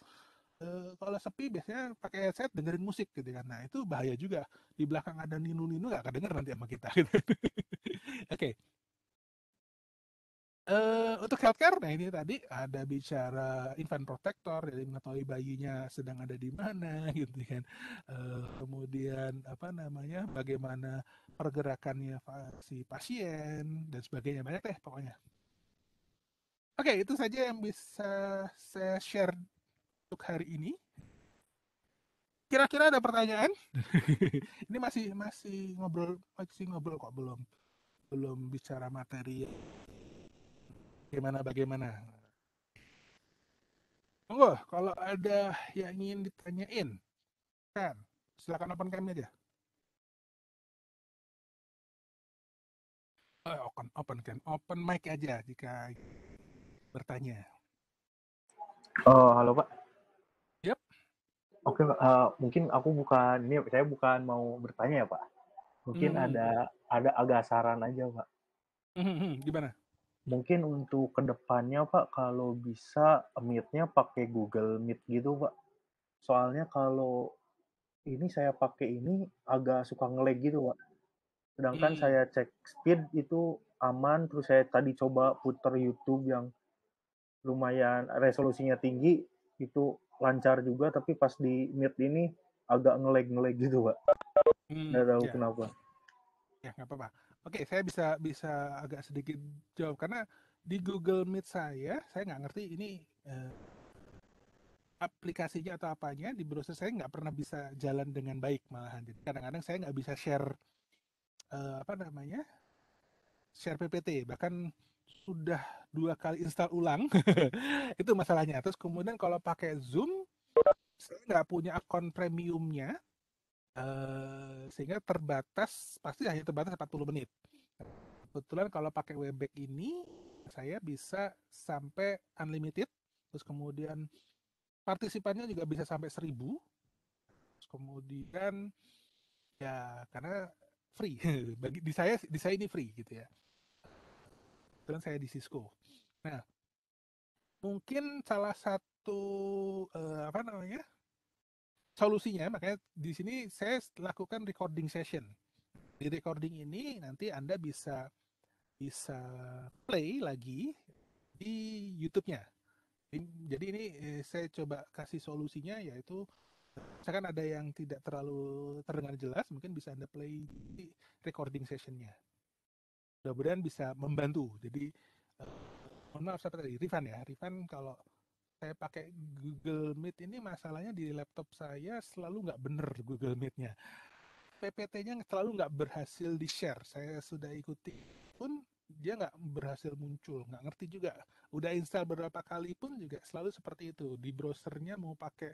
kalau sepi biasanya pakai headset dengerin musik gitu kan. Nah itu bahaya juga, di belakang ada ninu-ninu nggak kedenger nanti sama kita gitu. Oke. Untuk healthcare, nah ini tadi ada bicara infant protector, jadi mengetahui bayinya sedang ada di mana gitu kan. Kemudian apa namanya, bagaimana pergerakannya si pasien dan sebagainya, banyak deh pokoknya. Oke, itu saja yang bisa saya share untuk hari ini. Kira-kira ada pertanyaan? Ini masih ngobrol kok, belum bicara materi bagaimana. Monggo, kalau ada yang ingin ditanyain, kan, silakan open cam aja. Open mic aja jika bertanya. Oh, halo Pak. Yep. Oke, Pak. Mungkin saya bukan mau bertanya ya Pak. Mungkin ada agak saran aja Pak. Gimana? Mungkin untuk kedepannya Pak, kalau bisa meet-nya pakai Google Meet gitu Pak. Soalnya kalau ini saya pakai ini agak suka nge-lag gitu Pak. Sedangkan saya cek speed itu aman, terus saya tadi coba putar YouTube yang lumayan resolusinya tinggi, itu lancar juga, tapi pas di Meet ini agak nge-lag gitu Pak. Nggak tahu kenapa. Ya, nggak apa-apa. Oke, saya bisa agak sedikit jawab, karena di Google Meet saya nggak ngerti ini aplikasinya atau apanya, di browser saya nggak pernah bisa jalan dengan baik malahan. Jadi kadang-kadang saya nggak bisa share share PPT, bahkan sudah 2 kali install ulang. Itu masalahnya. Terus kemudian kalau pakai Zoom, saya nggak punya akun premiumnya, sehingga pasti hanya terbatas 40 menit. Kebetulan kalau pakai Webex ini, saya bisa sampai unlimited, terus kemudian partisipannya juga bisa sampai 1000, terus kemudian ya karena free, di saya ini free gitu ya. Kebetulan saya di Cisco. Nah, mungkin salah satu solusinya, makanya di sini saya lakukan recording session. Di recording ini nanti Anda bisa play lagi di YouTube-nya. Jadi ini saya coba kasih solusinya, yaitu misalkan ada yang tidak terlalu terdengar jelas, mungkin bisa Anda play di recording session-nya. Mudah-mudahan bisa membantu. Jadi mohon maaf tadi Rifan ya, Rifan kalau saya pakai Google Meet ini masalahnya di laptop saya selalu nggak bener Google Meet-nya. PPT-nya selalu nggak berhasil di-share. Saya sudah ikuti pun dia nggak berhasil muncul, nggak ngerti juga. Udah install beberapa kali pun juga selalu seperti itu. Di browsernya mau pakai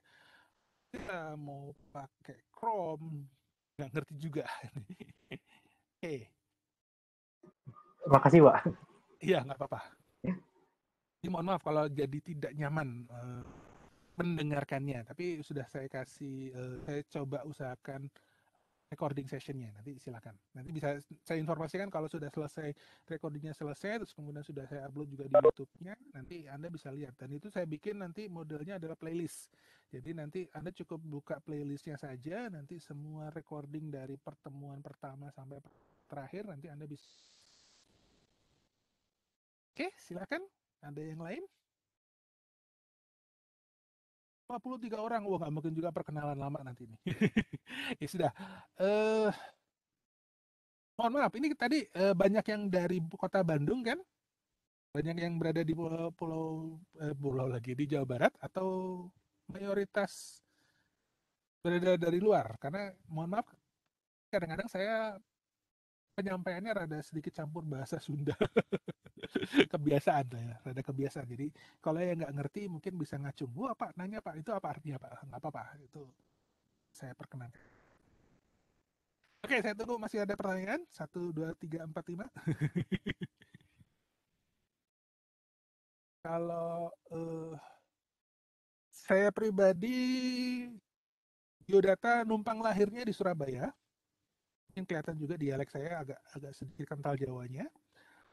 Chrome, nggak ngerti juga. Oke, Makasih, Pak. iya nggak apa-apa. Jadi mohon maaf kalau jadi tidak nyaman mendengarkannya, tapi sudah saya kasih, saya coba usahakan recording sessionnya. Nanti silakan. Nanti bisa saya informasikan kalau sudah selesai recordingnya selesai, terus kemudian sudah saya upload juga di YouTube-nya. Nanti Anda bisa lihat. Dan itu saya bikin nanti modelnya adalah playlist. Jadi nanti Anda cukup buka playlistnya saja. Nanti semua recording dari pertemuan pertama sampai terakhir nanti Anda bisa. Oke, silakan. Ada yang lain? 53 orang, wah nggak mungkin juga perkenalan lama nanti nih. Ya sudah. Mohon maaf, ini tadi banyak yang dari kota Bandung kan? Banyak yang berada di pulau lagi di Jawa Barat atau mayoritas berada dari luar? Karena mohon maaf, kadang-kadang saya penyampaiannya rada sedikit campur bahasa Sunda. Kebiasaan ya, rada kebiasaan. Jadi kalau yang nggak ngerti mungkin bisa ngacung. Wah Pak, nanya Pak, itu apa artinya Pak? Nggak apa-apa, itu saya perkenankan. Oke, saya tunggu masih ada pertanyaan. 1, 2, 3, 4, 5. Kalau saya pribadi, biodata numpang lahirnya di Surabaya. Yang kelihatan juga dialek saya agak sedikit kental Jawanya.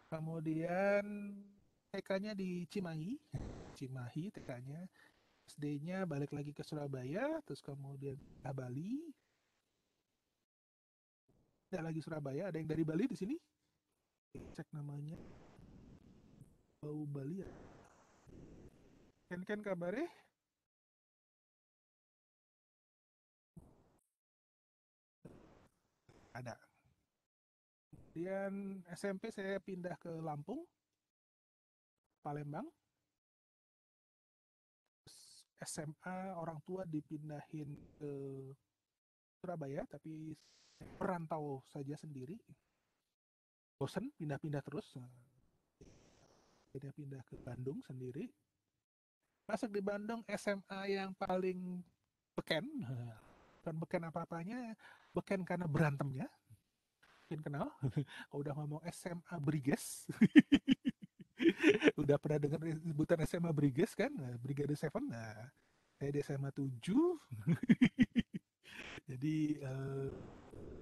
Kemudian TK-nya di Cimahi, Cimahi TK-nya. SD-nya balik lagi ke Surabaya, terus kemudian ke Bali. Ada lagi Surabaya, ada yang dari Bali di sini? Cek namanya. Bau Bali ya. Ken kabarnya? Ada. Kemudian SMP saya pindah ke Lampung, Palembang. SMA orang tua dipindahin ke Surabaya, tapi perantau saja sendiri. Bosen pindah-pindah terus. Pindah-pindah ke Bandung sendiri. Masuk di Bandung SMA yang paling beken. Bukan beken apa-apanya, beken karena berantemnya. Mungkin kenal. Udah ngomong SMA Briges. Udah pernah dengar sebutan SMA Briges kan? Brigade 7. Nah, saya di SMA 7. Jadi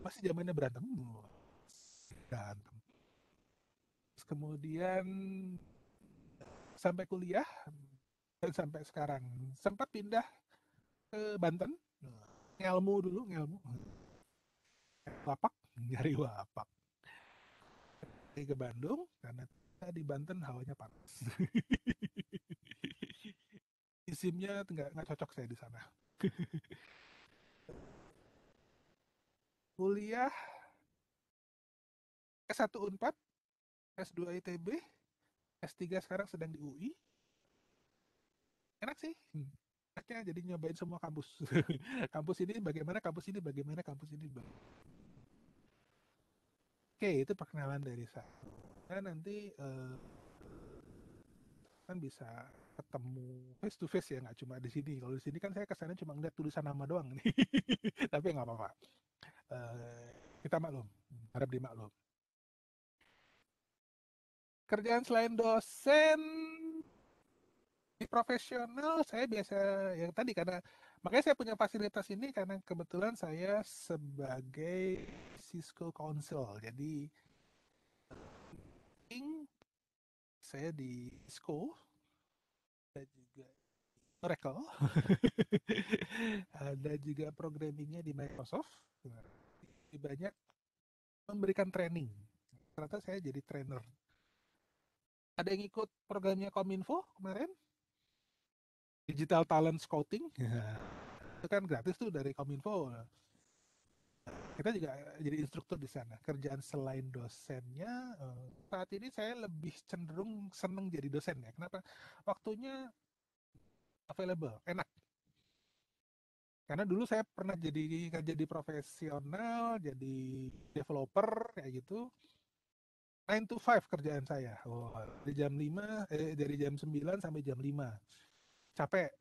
masih zamannya berantem. Berantem. Terus kemudian sampai kuliah dan sampai sekarang sempat pindah ke Banten. Ngelmu dulu, ngelmu. Wapak, nyari wapak. Ke Bandung karena di Banten hawanya panas. Isimnya nggak cocok saya di sana. Kuliah S1 Unpad, S2 ITB, S3 sekarang sedang di UI. Enak sih. Enaknya jadi nyobain semua kampus. Kampus ini bagaimana, kampus ini bagaimana, kampus ini bagaimana. Oke, itu perkenalan dari saya. Dan nanti kan bisa ketemu face to face ya, nggak cuma di sini. Kalau di sini kan saya kesannya cuma ngeliat tulisan nama doang nih. Tapi nggak apa-apa. Kita maklum, harap dimaklum. Kerjaan selain dosen di profesional, saya biasa yang tadi karena makanya saya punya fasilitas ini karena kebetulan saya sebagai Cisco Counsel. Jadi saya di Cisco dan juga Oracle. Ada juga programmingnya di Microsoft. Jadi banyak memberikan training. Ternyata saya jadi trainer. Ada yang ikut programnya Kominfo kemarin? Digital Talent Scouting. Itu kan gratis tuh dari Kominfo. Kita juga jadi instruktur di sana. Kerjaan selain dosennya, saat ini saya lebih cenderung seneng jadi dosen ya. Kenapa? Waktunya available, enak. Karena dulu saya pernah jadi profesional, jadi developer kayak gitu. 9 to 5 kerjaan saya. Dari jam 9 sampai jam 5. Capek.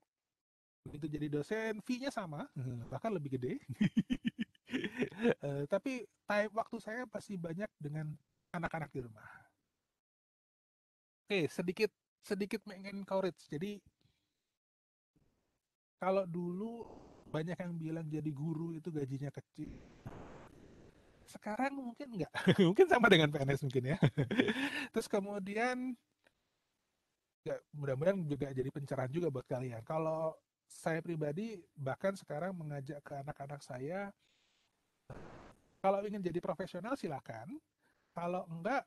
Begitu jadi dosen, fee-nya sama, bahkan lebih gede. Tapi waktu saya pasti banyak dengan anak-anak di rumah. Oke, sedikit mengencourage. Jadi kalau dulu banyak yang bilang jadi guru itu gajinya kecil. Sekarang mungkin enggak. Mungkin sama dengan PNS mungkin ya. Terus kemudian ya, mudah-mudahan juga jadi pencerahan juga buat kalian. Kalau saya pribadi bahkan sekarang mengajak ke anak-anak saya, kalau ingin jadi profesional silakan. Kalau enggak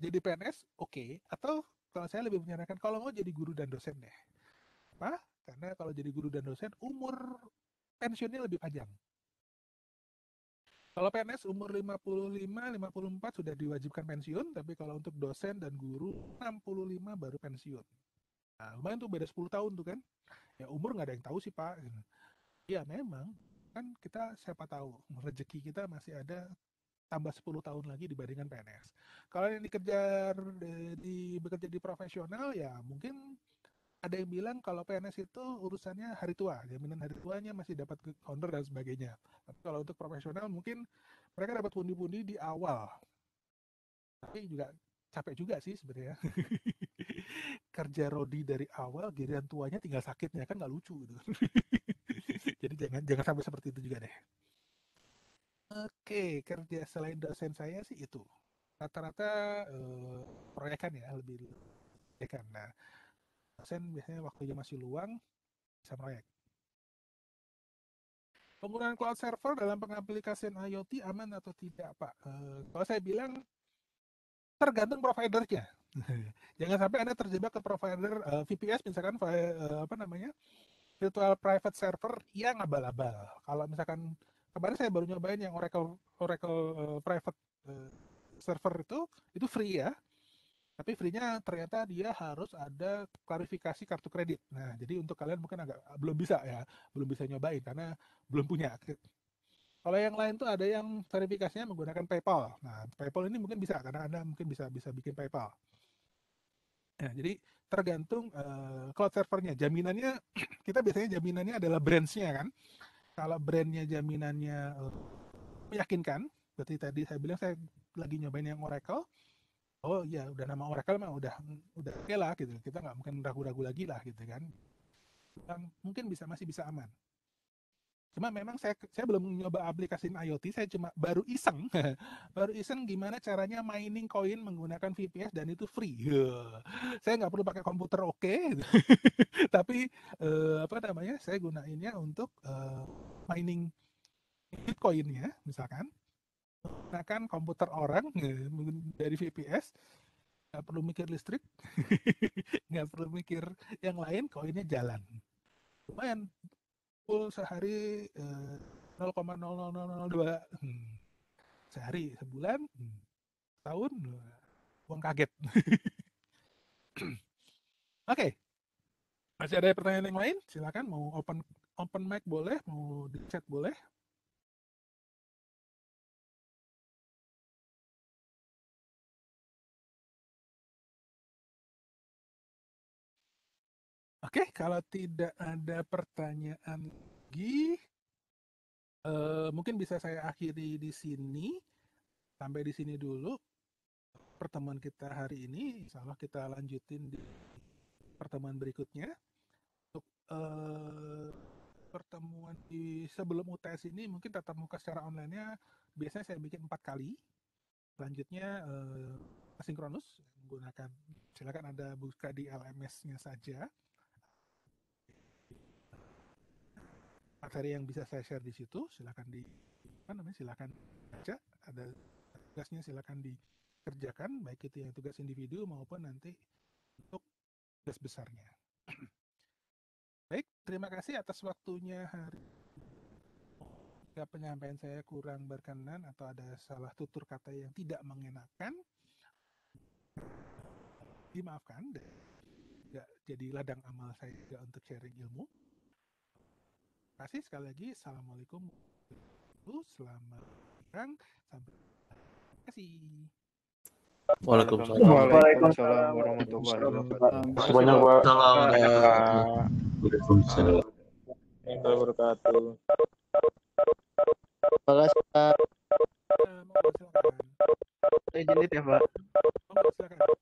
jadi PNS oke. Atau kalau saya lebih menyarankan kalau mau jadi guru dan dosen deh. Apa? Karena kalau jadi guru dan dosen umur pensiunnya lebih panjang. Kalau PNS umur 55, 54 sudah diwajibkan pensiun, tapi kalau untuk dosen dan guru 65 baru pensiun. Nah, lumayan tuh beda 10 tahun tuh kan. Ya umur nggak ada yang tahu sih Pak. Ya memang, kan kita siapa tahu rezeki kita masih ada tambah 10 tahun lagi dibandingkan PNS. Kalau yang bekerja di profesional ya mungkin ada yang bilang kalau PNS itu urusannya hari tua, jaminan hari tuanya masih dapat honor dan sebagainya. Tapi kalau untuk profesional mungkin mereka dapat pundi-pundi di awal. Tapi juga capek juga sih sebenarnya. Kerja Rodi dari awal, giliran tuanya tinggal sakitnya kan nggak lucu gitu. Jadi jangan sampai seperti itu juga deh. Oke, kerja selain dosen saya sih itu. Rata-rata proyekan ya, lebih proyekan. Nah, dosen biasanya waktunya masih luang, bisa proyek. Penggunaan cloud server dalam pengaplikasian IoT aman atau tidak, Pak? Kalau saya bilang tergantung providernya. Jangan sampai Anda terjebak ke provider VPS misalkan virtual private server yang abal-abal. Kalau misalkan kemarin saya baru nyobain yang Oracle private server itu free ya. Tapi free-nya ternyata dia harus ada klarifikasi kartu kredit. Nah, jadi untuk kalian mungkin belum bisa ya, belum bisa nyobain karena belum punya. Kalau yang lain tuh ada yang verifikasinya menggunakan PayPal. Nah, PayPal ini mungkin bisa karena Anda mungkin bisa bikin PayPal. Nah, jadi tergantung cloud servernya. Jaminannya kita biasanya jaminannya adalah brands-nya kan. Kalau brandnya jaminannya meyakinkan, berarti tadi saya bilang saya lagi nyobain yang Oracle. Oh iya, udah nama Oracle mah udah oke lah gitu. Kita nggak mungkin ragu-ragu lagi lah gitu kan. Mungkin masih bisa aman. Cuma memang saya belum nyoba aplikasi IoT, saya cuma baru iseng, baru iseng gimana caranya mining koin menggunakan VPS dan itu free. Saya nggak perlu pakai komputer tapi saya gunainnya untuk mining Bitcoin-nya, misalkan menggunakan komputer orang dari VPS, nggak perlu mikir listrik, nggak perlu mikir yang lain, koinnya jalan. Lumayan, full sehari 0,00002 sehari, sebulan, tahun, uang kaget. Oke, masih ada pertanyaan yang lain? Silakan, mau open mic boleh, mau di chat boleh. Oke, kalau tidak ada pertanyaan lagi, mungkin bisa saya akhiri di sini. Sampai di sini dulu pertemuan kita hari ini. Insya Allah kita lanjutin di pertemuan berikutnya. Untuk pertemuan di sebelum UTS ini mungkin tatap muka secara online-nya biasanya saya bikin 4 kali. Selanjutnya asinkronus menggunakan, silakan Anda buka di LMS-nya saja. Materi yang bisa saya share di situ silakan silakan baca, ada tugasnya silakan dikerjakan, baik itu yang tugas individu maupun nanti untuk tugas besarnya. Baik, terima kasih atas waktunya hari. Jika penyampaian saya kurang berkenan atau ada salah tutur kata yang tidak mengenakan, dimaafkan. Dan jadi ladang amal saya juga untuk sharing ilmu. Terima kasih sekali lagi. Assalamualaikum. Selamat siang. Sampai terima kasih. Waalaikumsalam. Waalaikumsalam warahmatullahi wabarakatuh. Terima kasih banyak, Pak. Salam. Waalaikumsalam. Warahmatullahi wabarakatuh. Terima kasih, Pak. Monggo, silakan. Saya jenit ya, Pak. Monggo, silakan.